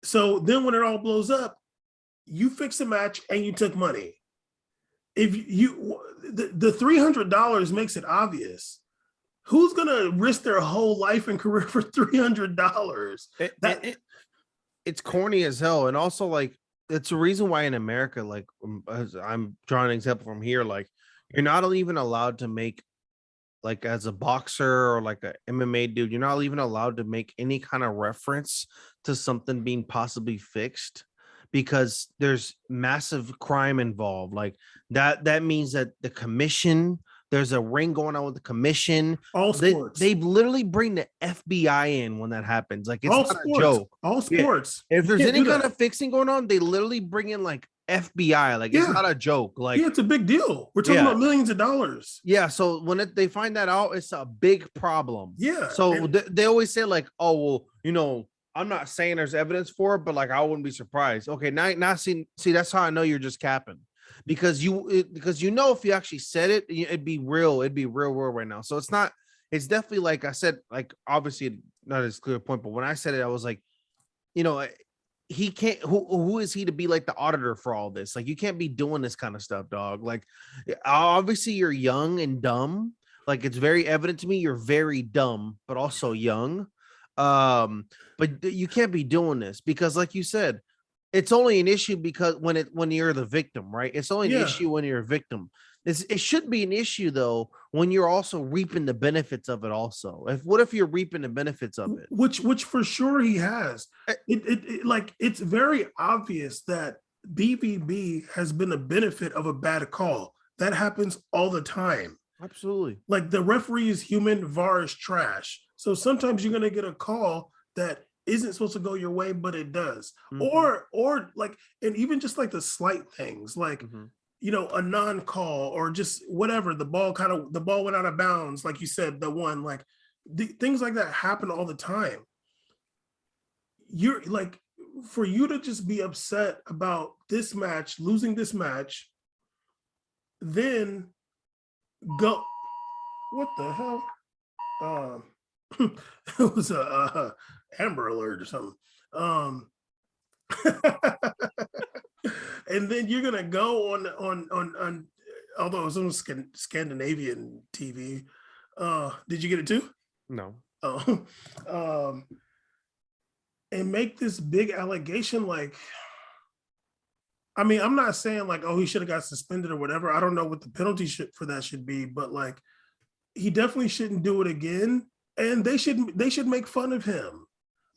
A: So then when it all blows up, you fix the match and you took money. If the $300 makes it obvious. Who's going to risk their whole life and career for $300?
B: It's corny as hell. And also, like, it's a reason why in America, like, as I'm drawing an example from here, like, you're not even allowed to make, like, as a boxer or like a MMA dude, you're not even allowed to make any kind of reference to something being possibly fixed because there's massive crime involved. Like that means that the commission There's a ring going on with the commission.
A: All sports.
B: They literally bring the FBI in when that happens. Like, it's
A: All
B: not
A: sports.
B: a joke.
A: All sports.
B: Yeah. If
A: You
B: there's
A: can't
B: any
A: do
B: kind
A: that.
B: of fixing going on, they literally bring in like FBI. Like, it's
A: Yeah.
B: not a joke. Like,
A: yeah, it's a big deal. We're talking
B: Yeah.
A: about millions of dollars.
B: yeah. So when they find that out, it's a big problem.
A: Yeah.
B: So
A: and-
B: they always say like, oh, well, you know, I'm not saying there's evidence for it, but like, I wouldn't be surprised. Okay, now see, that's how I know you're just capping, because you know, if you actually said it, it'd be real world right now. So it's definitely, like I said, like, obviously not as clear a point, but when I said it, I was like, you know, he can't, who is he to be like the auditor for all this? Like, you can't be doing this kind of stuff, dog. Like, obviously you're young and dumb. Like, it's very evident to me you're very dumb, but also young. But you can't be doing this, because like you said, it's only an issue because when you're the victim, right? It's only an
A: Yeah.
B: issue when you're a victim. It should be an issue though when you're also reaping the benefits of it also. What if you're reaping the benefits of it?
A: which for sure he has. It like, it's very obvious that BVB has been a benefit of a bad call. That happens all the time.
B: Absolutely.
A: Like, the referee is human, VAR is trash. So sometimes you're gonna get a call that isn't supposed to go your way, but it does.
B: Mhm.
A: Or like, and even just like the slight things, like,
B: Mhm.
A: you know, a non-call, or just whatever, the ball went out of bounds, like you said, the one, like, things like that happen all the time. You're like, for you to just be upset about this match, losing this match, then go, what the hell? It was a Amber Alert or something. And then you're gonna go on although it was on Scandinavian TV. Did you get it too?
B: No.
A: Oh, and make this big allegation. Like, I mean, I'm not saying like, oh, he should have got suspended or whatever. I don't know what the penalty for that should be, but like, he definitely shouldn't do it again. And they should make fun of him.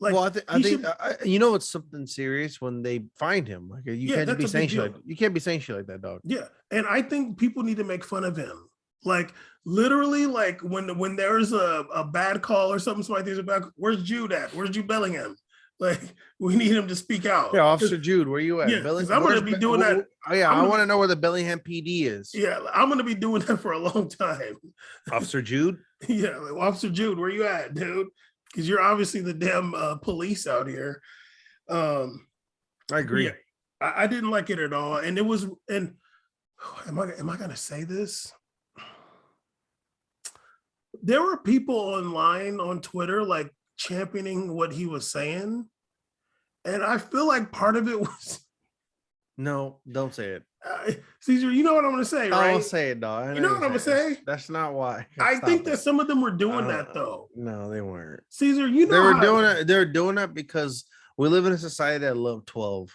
A: Like,
B: Well, I think
A: should,
B: you know, it's something serious when they find him. Like, you can't
A: that's
B: be
A: a
B: saying
A: big
B: shit.
A: deal.
B: Like, you can't be saying shit like that, dog.
A: Yeah, and I think people need to make fun of him. Like, literally, like, when there's a bad call or something, somebody thinks about, where's Jude at? Where's Jude Bellingham? Like, we need him to speak out.
B: Yeah, Officer Jude, where you at?
A: Yeah, because I'm gonna be doing that.
B: Oh yeah, I want to know where the Bellingham PD is.
A: Yeah, I'm gonna be doing that for a long time.
B: Officer Jude.
A: Yeah, like, Officer Jude, where you at, dude? Because you're obviously the damn police out here.
B: I agree.
A: Yeah, I didn't like it at all, and it was. And am I gonna say this? There were people online on Twitter like championing what he was saying, and I feel like part of it was.
B: No, don't say it.
A: Caesar, you know what I'm gonna say, right?
B: Don't say it, dog.
A: You know what I'm gonna say?
B: That's not why.
A: I
B: Stop
A: think
B: it.
A: that some of them were doing that though.
B: No, they weren't.
A: Caesar, you know
B: They were
A: how-
B: doing it. They're doing it because we live in a society that love 12.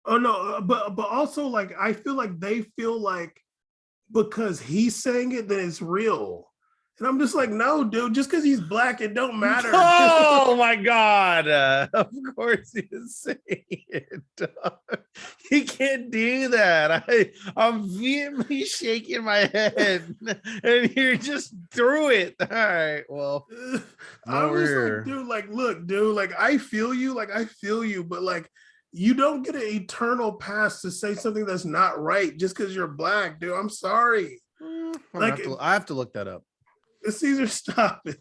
A: Oh no, but also like I feel like they feel like because he's saying it, then it's real. And I'm just like, no, dude, just because he's black, it don't matter.
B: Oh my god. Of course he's saying it. He can't do that. I'm vehemently shaking my head and you're just through it. All right. Well,
A: I was like, dude, like, look, dude, like I feel you, but like you don't get an eternal pass to say something that's not right just because you're black, dude. I'm sorry.
B: Like I have to look that up.
A: Caesar, stop it.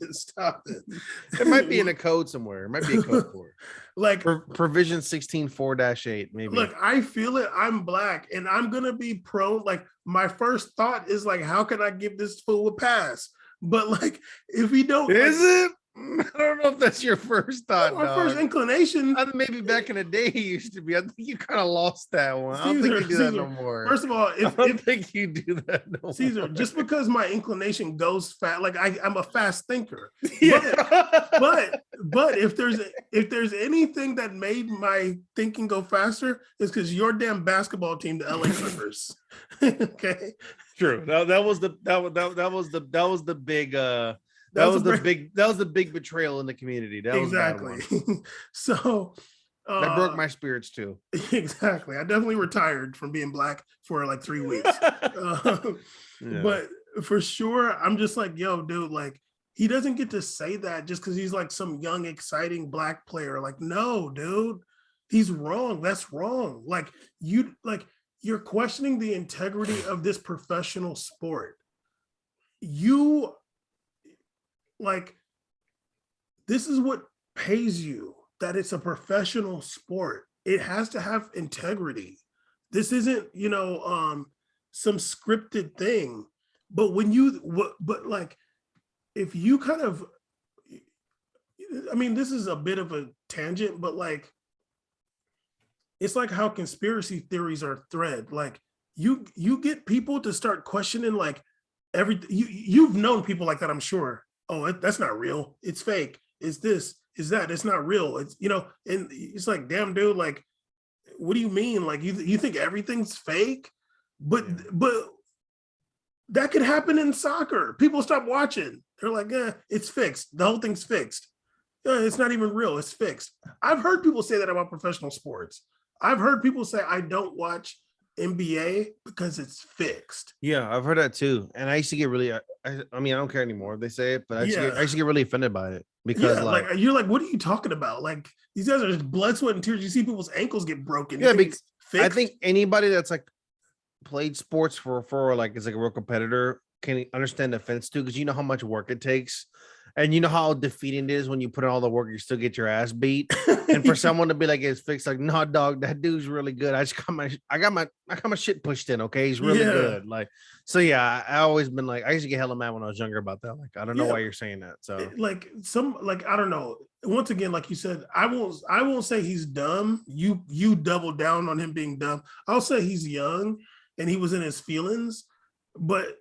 B: It might be in a code somewhere. It might be a code for it.
A: Like
B: provision 16.4-8, maybe.
A: Look, I feel it. I'm black, and I'm gonna be prone. Like my first thought is like, how can I give this fool a pass? But like, if we don't,
B: is it? I don't know if that's your first thought.
A: My first inclination.
B: Maybe back in the day he used to be. I think you kind of lost that one. I don't think you do that no more.
A: First of all,
B: I don't think you do that no
A: Caesar,
B: more.
A: just because my inclination goes fast, like I'm a fast thinker.
B: Yeah.
A: But if there's anything that made my thinking go faster, it's because your damn basketball team, the LA Clippers. Okay.
B: True. That was the big that was the big betrayal in the community. That
A: exactly.
B: Was a bad one.
A: So
B: that broke my spirits too.
A: Exactly. I definitely retired from being black for like 3 weeks.
B: Yeah.
A: But for sure. I'm just like, yo, dude, like he doesn't get to say that just because he's like some young, exciting black player. Like, no, dude, he's wrong. That's wrong. Like you're questioning the integrity of this professional sport. You like this is what pays you, that it's a professional sport. It has to have integrity. This isn't, some scripted thing. But but like, if you kind of, I mean, this is a bit of a tangent, but like, it's like how conspiracy theories are thread. Like, you get people to start questioning like everything. You've known people like that, I'm sure. Oh, that's not real. It's fake. It's this. Is that? It's not real. It's and it's like, damn, dude. Like, what do you mean? Like, you think everything's fake? But
B: Yeah.
A: but that could happen in soccer. People stop watching. They're like, it's fixed. The whole thing's fixed. It's not even real. It's fixed. I've heard people say that about professional sports. I've heard people say, I don't watch NBA because it's fixed.
B: Yeah, I've heard that too. And I used to get really, I mean, I don't care anymore if they say it, but
A: Yeah.
B: I used to get really offended by it because
A: Yeah, like you're like, what are you talking about? Like these guys are just blood, sweat, and tears. You see people's ankles get broken.
B: yeah,
A: It's fixed?
B: I think anybody that's like played sports for like is like a real competitor can understand the offense too, because you know how much work it takes, and you know how defeating it is when you put in all the work, you still get your ass beat. And for someone to be like, it's fixed, like, no, dog, that dude's really good. I got my shit pushed in. Okay, he's really good. Like, so yeah, I always been like, I used to get hella mad when I was younger about that. Like, I don't know why you're saying that. So
A: like I don't know. Once again, like you said, I won't say he's dumb. You double down on him being dumb. I'll say he's young and he was in his feelings, but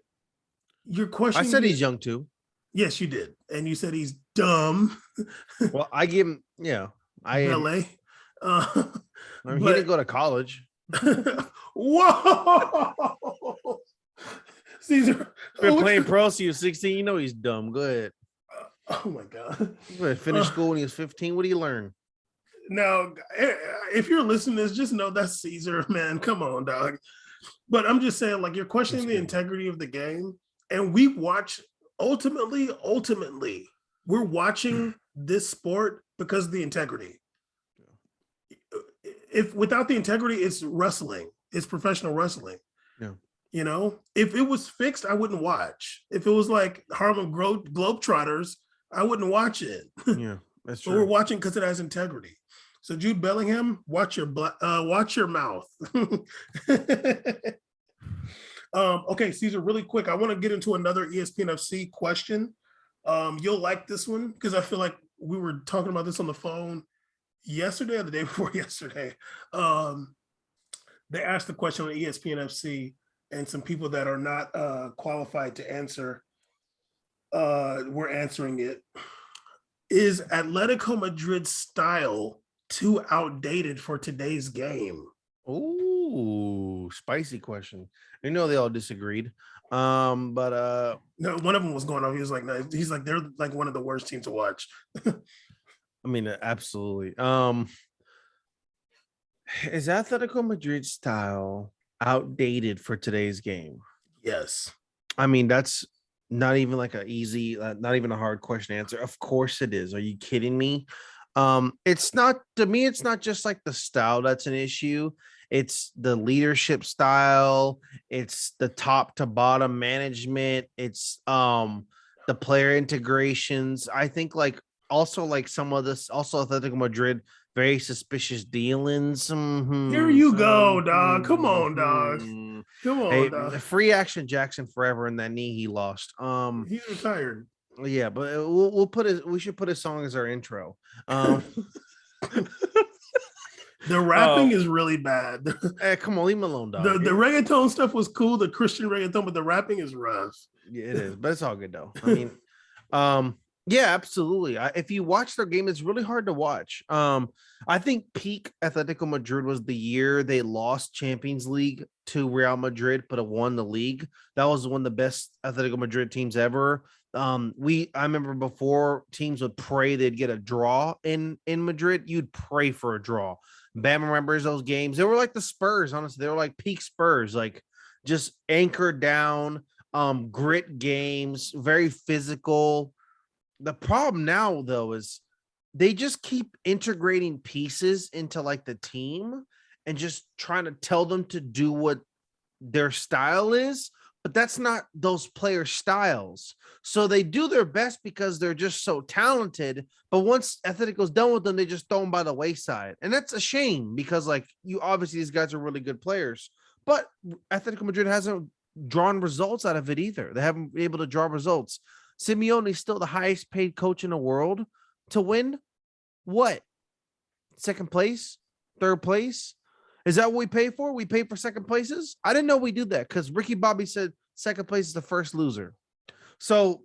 A: your question.
B: I said he's young too.
A: Yes, you did. And you said he's dumb.
B: Well, I give him, yeah.
A: Ballet.
B: I mean, he didn't go to college.
A: Whoa. Caesar.
B: Been playing pro since he was 16. You know he's dumb. Go ahead.
A: Oh my God.
B: Finished school when he was 15. What do you learn?
A: Now, if you're listening to this, just know that's Caesar, man. Come on, dog. But I'm just saying, like, you're questioning the integrity of the game. And we watch ultimately, we're watching this sport because of the integrity. If without the integrity, it's wrestling, it's professional wrestling.
B: Yeah.
A: If it was fixed, I wouldn't watch. If it was like Harlem Globetrotters, I wouldn't watch it.
B: Yeah, that's true.
A: But we're watching because it has integrity. So Jude Bellingham, watch your mouth. Okay, Caesar, really quick, I want to get into another ESPN FC question. You'll like this one because I feel like we were talking about this on the phone yesterday or the day before yesterday. They asked the question on ESPN FC, and some people that are not qualified to answer were answering it. Is Atletico Madrid's style too outdated for today's game?
B: Ooh, spicy question. I know they all disagreed. But
A: no, one of them was going on. He was like, no, he's like, they're like one of the worst teams to watch.
B: I mean, absolutely. Is Atletico Madrid style outdated for today's game?
A: Yes.
B: I mean, that's not even like a easy, not even a hard question to answer. Of course it is. Are you kidding me? It's not, to me, it's not just like the style that's an issue. It's the leadership style. It's the top to bottom management. It's the player integrations. I think like also like some of this, also Atletico Madrid, very suspicious dealings.
A: Here you go, dog. Come on, dog. Come on,
B: hey,
A: dog.
B: Free Action Jackson forever in that knee he lost.
A: He's retired.
B: Yeah, but we should put a song as our intro.
A: The rapping is really bad.
B: Hey, come on, leave him alone, dog.
A: The reggaeton stuff was cool, the Christian reggaeton, but the rapping is rough.
B: Yeah, it is, but it's all good though. I mean, yeah, absolutely. If you watch their game, it's really hard to watch. I think peak Atletico Madrid was the year they lost Champions League to Real Madrid, but it won the league. That was one of the best Atletico Madrid teams ever. I remember before teams would pray they'd get a draw in Madrid. You'd pray for a draw. Bam remembers those games. They were like the Spurs, honestly. They were like peak Spurs, like just anchored down. grit games, very physical. The problem now, though, is they just keep integrating pieces into like the team and just trying to tell them to do what their style is, but that's not those player styles. So they do their best because they're just so talented. But once Atletico's done with them, they just throw them by the wayside. And that's a shame because, like, you obviously, these guys are really good players, but Atletico Madrid hasn't drawn results out of it either. They haven't been able to draw results. Simeone is still the highest paid coach in the world to win what? Second place? Third place? Is that what we pay for? We pay for second places? I didn't know we do that because Ricky Bobby said second place is the first loser. So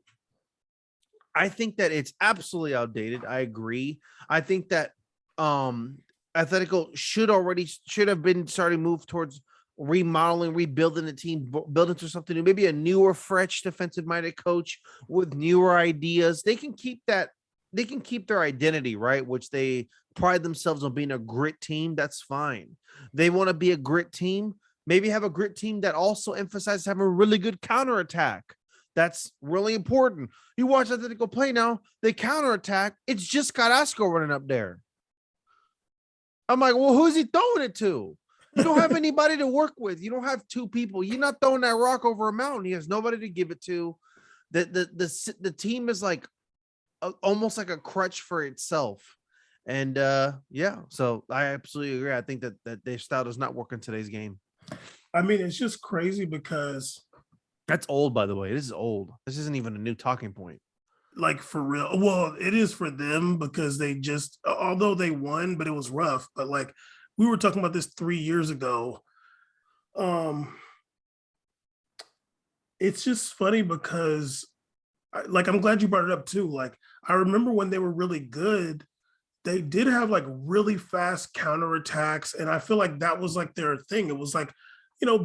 B: I think that it's absolutely outdated. I agree. I think that Atletico should have been starting to move towards remodeling, rebuilding the team, building to something new, maybe a newer, fresh defensive-minded coach with newer ideas. They can keep their identity, right? Which they pride themselves on being a grit team. That's fine. They want to be a grit team. Maybe have a grit team that also emphasizes having a really good counterattack. That's really important. You watch Atletico play now, they counterattack. It's just Carrasco running up there. I'm like, well, who's he throwing it to? You don't have anybody to work with. You don't have two people. You're not throwing that rock over a mountain. He has nobody to give it to. The team is like almost like a crutch for itself. And yeah, so I absolutely agree. I think that their style does not work in today's game.
A: I mean, it's just crazy because
B: that's old, by the way. This is old. This isn't even a new talking point.
A: Like for real. Well, it is for them because they just, although they won, but it was rough. But like we were talking about this 3 years ago. It's just funny because like I'm glad you brought it up too. Like I remember when they were really good, they did have like really fast counterattacks, and I feel like that was like their thing. It was like,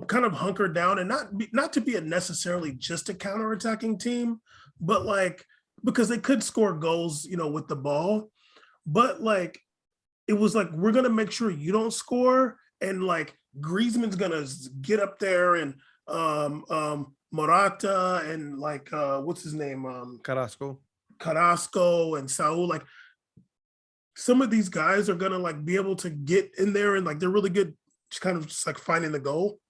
A: kind of hunker down and not to be a necessarily just a counterattacking team, but like because they could score goals, with the ball, but like it was like we're gonna make sure you don't score, and like Griezmann's gonna get up there and Morata and like what's his name
B: Carrasco
A: and Saul, like some of these guys are gonna like be able to get in there and like they're really good just kind of just like finding the goal.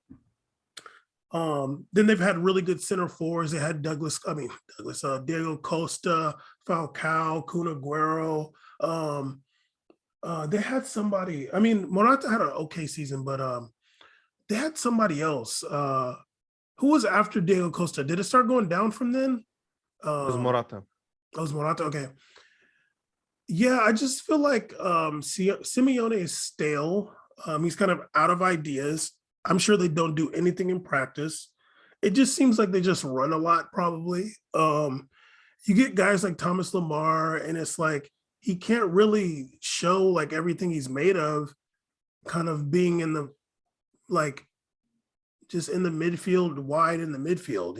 A: Then they've had really good center forwards. They had Diego Costa, Falcao, Kun Aguero. They had somebody, I mean, Morata had an okay season, but they had somebody else. Who was after Diego Costa? Did it start going down from then?
B: it was Morata.
A: It was Morata, okay. Yeah, I just feel like Simeone is stale. He's kind of out of ideas. I'm sure they don't do anything in practice. It just seems like they just run a lot, probably. You get guys like Thomas Lamar, and it's like he can't really show like everything he's made of, kind of being in the like just in the midfield, wide in the midfield,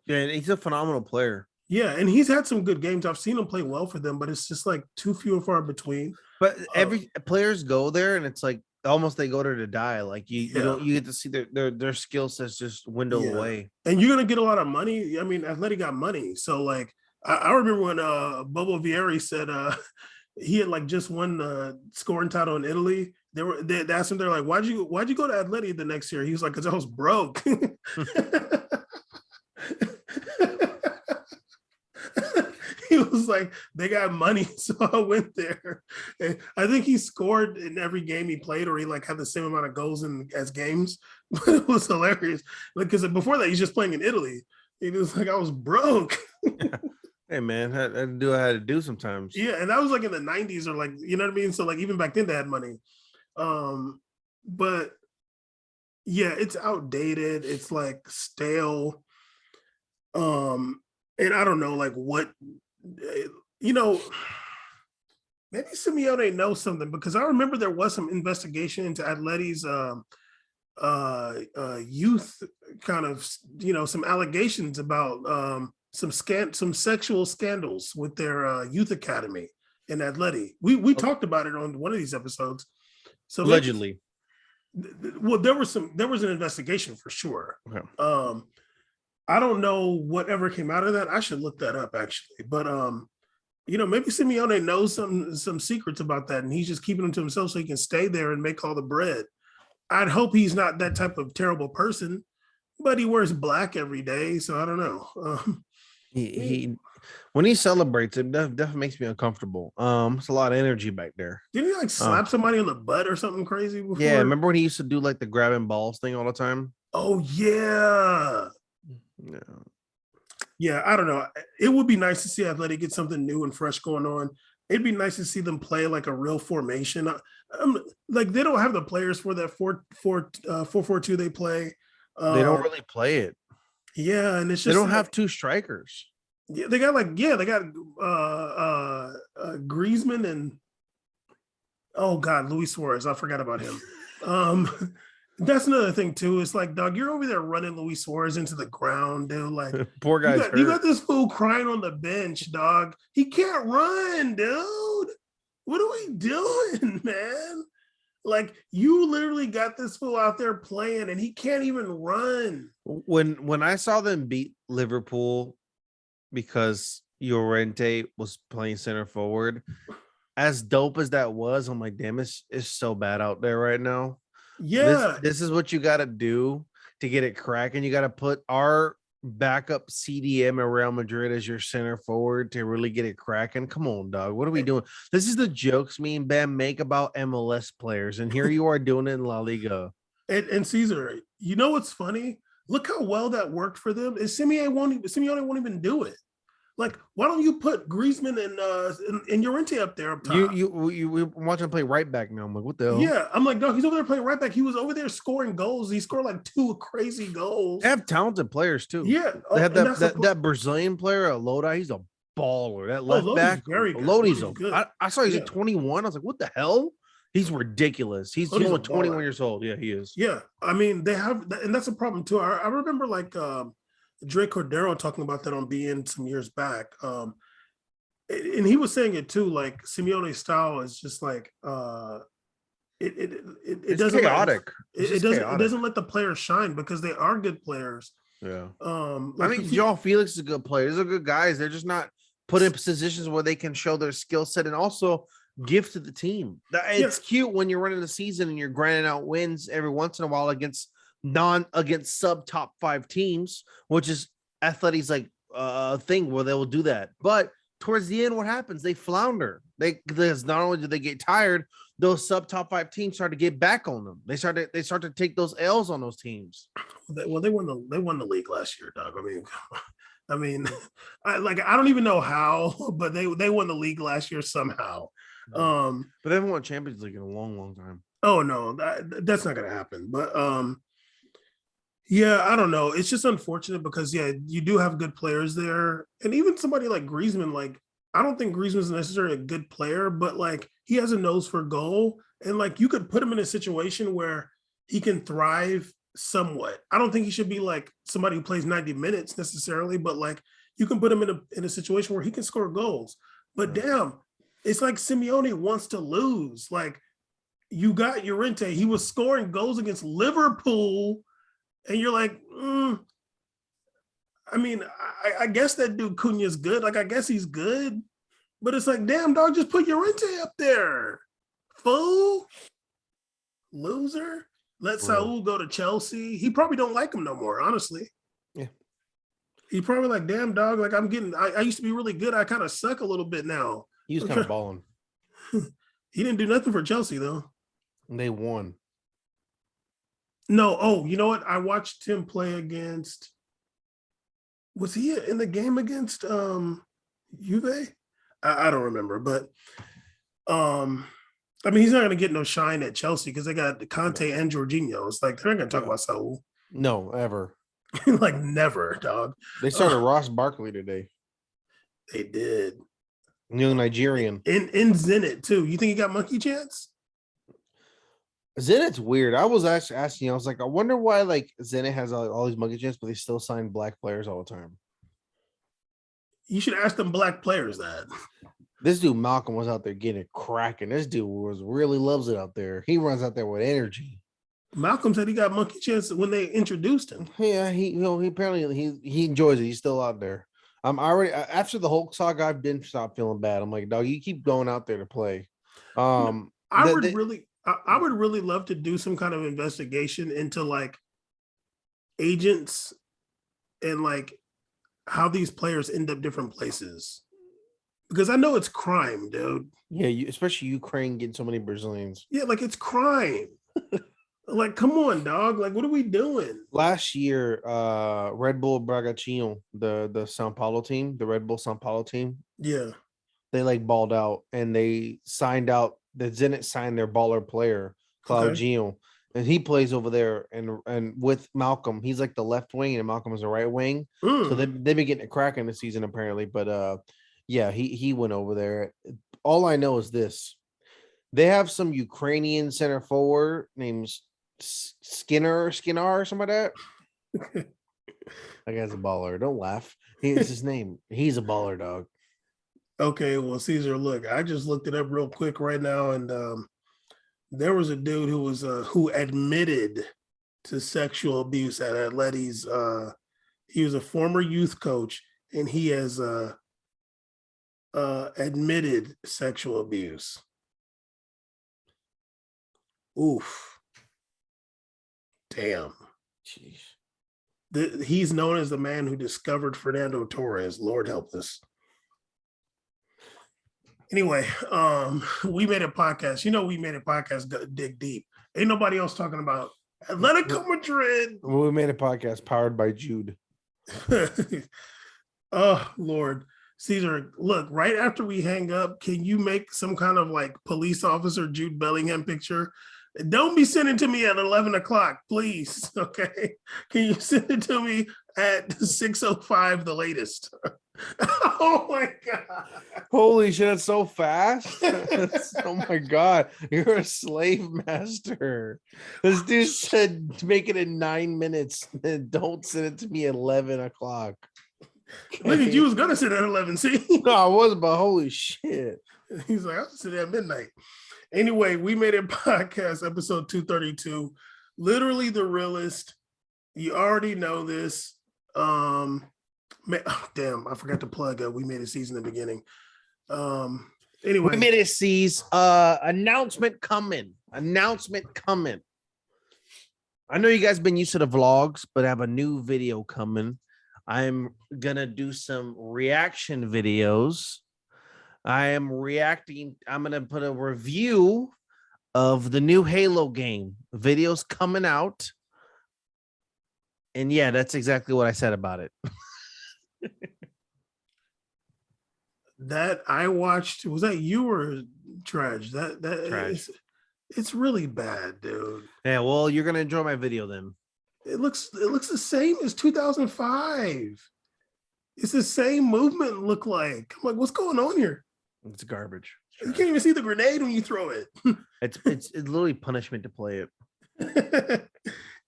B: Yeah, and he's a phenomenal player.
A: Yeah, and he's had some good games. I've seen him play well for them, but it's just like too few and far between.
B: But every players go there, and it's like almost they go there to die. Like you get to see their skill sets just dwindle away.
A: And you're gonna get a lot of money. I mean, Atleti got money, so like I remember when Bobo Vieri said he had like just won the scoring title in Italy. They asked him, they're like, why'd you go to Atleti the next year? He was like, because I was broke. He was like, they got money, so I went there. And I think he scored in every game he played, or he like had the same amount of goals as games. But it was hilarious because before that he's just playing in Italy. He was like, I was broke.
B: Hey man, I had to do sometimes.
A: Yeah, and that was like in the 90s, or like, you know what I mean? So like even back then they had money. But yeah, it's outdated. It's like stale. And I don't know, like what, maybe Simeone knows something, because I remember there was some investigation into Atleti's youth, kind of, some allegations about some sexual scandals with their youth academy in Atleti. We talked about it on one of these episodes. So
B: allegedly,
A: well, there was an investigation for sure.
B: Okay.
A: I don't know whatever came out of that. I should look that up actually. But maybe Simeone knows some secrets about that, and he's just keeping them to himself so he can stay there and make all the bread. I'd hope he's not that type of terrible person, but he wears black every day, so I don't know.
B: He when he celebrates, it definitely makes me uncomfortable. It's a lot of energy back there.
A: Didn't he like slap somebody on the butt or something crazy before?
B: Yeah, remember when he used to do like the grabbing balls thing all the time?
A: Oh yeah.
B: Yeah.
A: Yeah, I don't know. It would be nice to see Athletic get something new and fresh going on. It'd be nice to see them play like a real formation. Like they don't have the players for that 4-4-2 they play.
B: They don't really play it.
A: Yeah, and it's just
B: they don't have two strikers.
A: Yeah, they got Griezmann and Luis Suarez. I forgot about him. That's another thing too. It's like, dog, you're over there running Luis Suarez into the ground, dude. Like,
B: poor guy's
A: you got this fool crying on the bench, dog. He can't run, dude. What are we doing, man? Like, you literally got this fool out there playing, and he can't even run.
B: When I saw them beat Liverpool because Llorente was playing center forward, as dope as that was, I'm like, damn, it's so bad out there right now.
A: Yeah.
B: This is what you got to do to get it cracking. You got to put our backup CDM at Real Madrid as your center forward to really get it cracking. Come on, dog. What are we doing? This is the jokes me and Bam make about MLS players, and here you are doing it in La Liga.
A: And Caesar, you know what's funny? Look how well that worked for them. Simeone won't even do it. Like, why don't you put Griezmann and Llorente up there up top?
B: You watch him play right back now. I'm like, what the hell?
A: Yeah, I'm like, no, he's over there playing right back. He was over there scoring goals. He scored like 2 crazy goals.
B: They have talented players too.
A: Yeah,
B: they have that Brazilian player, Lodi. He's a baller. That left back,
A: very good.
B: Lodi's good. I saw he's at 21. I was like, what the hell? He's ridiculous. He's only 21 years old. Yeah, he is.
A: Yeah, I mean, they have, and that's a problem too. I remember like Drake Cordero talking about that on BN some years back. And he was saying it too, like Simeone's style is just like it doesn't
B: chaotic.
A: It doesn't let the players shine because they are good players.
B: Yeah.
A: Like
B: I think João Felix is a good player. These are good guys. They're just not put in positions where they can show their skill set and also give to the team. It's cute when you're running the season and you're grinding out wins every once in a while against sub top 5 teams, which is Atleti's like thing where they will do that. But towards the end, what happens? They flounder. Because not only do they get tired, those sub top 5 teams start to get back on them. They start to take those L's on those teams.
A: Well, they won the league last year, dog. I mean, I don't even know how, but they won the league last year somehow.
B: But they haven't won Champions League in a long, long time.
A: Oh no, that's not gonna happen. But yeah, I don't know. It's just unfortunate because you do have good players there, and even somebody like Griezmann. Like, I don't think Griezmann's necessarily a good player, but like he has a nose for goal, and like you could put him in a situation where he can thrive somewhat. I don't think he should be like somebody who plays 90 minutes necessarily, but like you can put him in a situation where he can score goals. But damn, it's like Simeone wants to lose. Like, you got Llorente, he was scoring goals against Liverpool. And you're like, I mean, I guess that dude Cunha's good. Like, I guess he's good. But it's like, damn, dog, just put Llorente up there. Fool. Loser. Let Saul go to Chelsea. He probably don't like him no more, honestly.
B: Yeah.
A: He probably like, damn, dog, like I used to be really good. I kind of suck a little bit now.
B: He was kind of balling.
A: He didn't do nothing for Chelsea, though.
B: And they won.
A: No, you know what? I watched him play against. Was he in the game against Juve? I don't remember, but I mean, he's not going to get no shine at Chelsea because they got Conte and Jorginho. It's like they're not going to talk about Saul.
B: No, ever.
A: Like never, dog.
B: They started Ross Barkley today.
A: They did.
B: Young Nigerian.
A: In Zenit too. You think he got monkey chance?
B: Zenit's weird. I was actually asking, I was like, I wonder why like Zenit has all these monkey chance, but they still sign black players all the time.
A: You should ask them black players that.
B: This dude Malcolm was out there getting it cracking. This dude really loves it out there. He runs out there with energy.
A: Malcolm said he got monkey chance when they introduced him.
B: Yeah, he apparently he enjoys it. He's still out there. I'm already after the Hulk saga. I've been stopped feeling bad. I'm like, dog, you keep going out there to play.
A: I would really love to do some kind of investigation into like agents and like how these players end up different places because I know it's crime, dude.
B: Yeah, especially Ukraine getting so many Brazilians.
A: Yeah, like it's crime. Like, come on, dog. Like, what are we doing?
B: Last year, Red Bull Bragantino, the Sao Paulo team, the Red Bull Sao Paulo team,
A: Yeah.
B: they like balled out and they signed out. The Zenit signed their baller player Claudinho, and he plays over there. And with Malcolm, he's like the left wing, and Malcolm is the right wing. So they've been getting a crack in the season apparently. But yeah, he went over there. All I know is this: they have some Ukrainian center forward named Skinner or something like that. That guy's a baller. Don't laugh. It's his name. He's a baller, dog.
A: Okay, well, Caesar, look, I just looked it up real quick right now, and there was a dude who admitted to sexual abuse at Atleti's. He was a former youth coach, and he has admitted sexual abuse. Oof. Damn.
B: Jeez.
A: He's known as the man who discovered Fernando Torres. Lord help us. Anyway, we made a podcast. You know, we made a podcast, Dig Deep. Ain't nobody else talking about Atletico Madrid.
B: Well, we made a podcast powered by Jude.
A: Oh, Lord. Caesar, look, right after we hang up, can you make some kind of like police officer Jude Bellingham picture? Don't be sending to me at 11 o'clock, please. Okay. Can you send it to me at 6:05 the latest? Oh my God.
B: Holy shit, that's so fast. Oh my God. You're a slave master. This dude said make it in 9 minutes and don't send it to me at 11 o'clock.
A: Look at you was gonna sit at 11. See?
B: No, I wasn't, but holy shit.
A: He's like, I'll sit at midnight. Anyway, we made a podcast, episode 232. Literally the realest. You already know this. Oh, damn, I forgot to plug We Made a Season in the beginning. Anyway.
B: We made a season. Announcement coming. I know you guys been used to the vlogs, but I have a new video coming. I'm gonna do some reaction videos. I'm gonna put a review of the new Halo game. Videos coming out. And yeah, that's exactly what I said about it.
A: That I watched, was that you or Trash?
B: Trash.
A: It's really bad, dude.
B: Yeah, well, you're gonna enjoy my video then.
A: It looks the same as 2005. It's the same movement look like. I'm like, what's going on here?
B: It's garbage.
A: You can't even see the grenade when you throw it.
B: It's literally punishment to play it.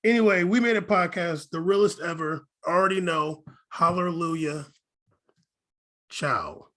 A: Anyway, we made a podcast, the realest ever. Already know. Hallelujah. Ciao.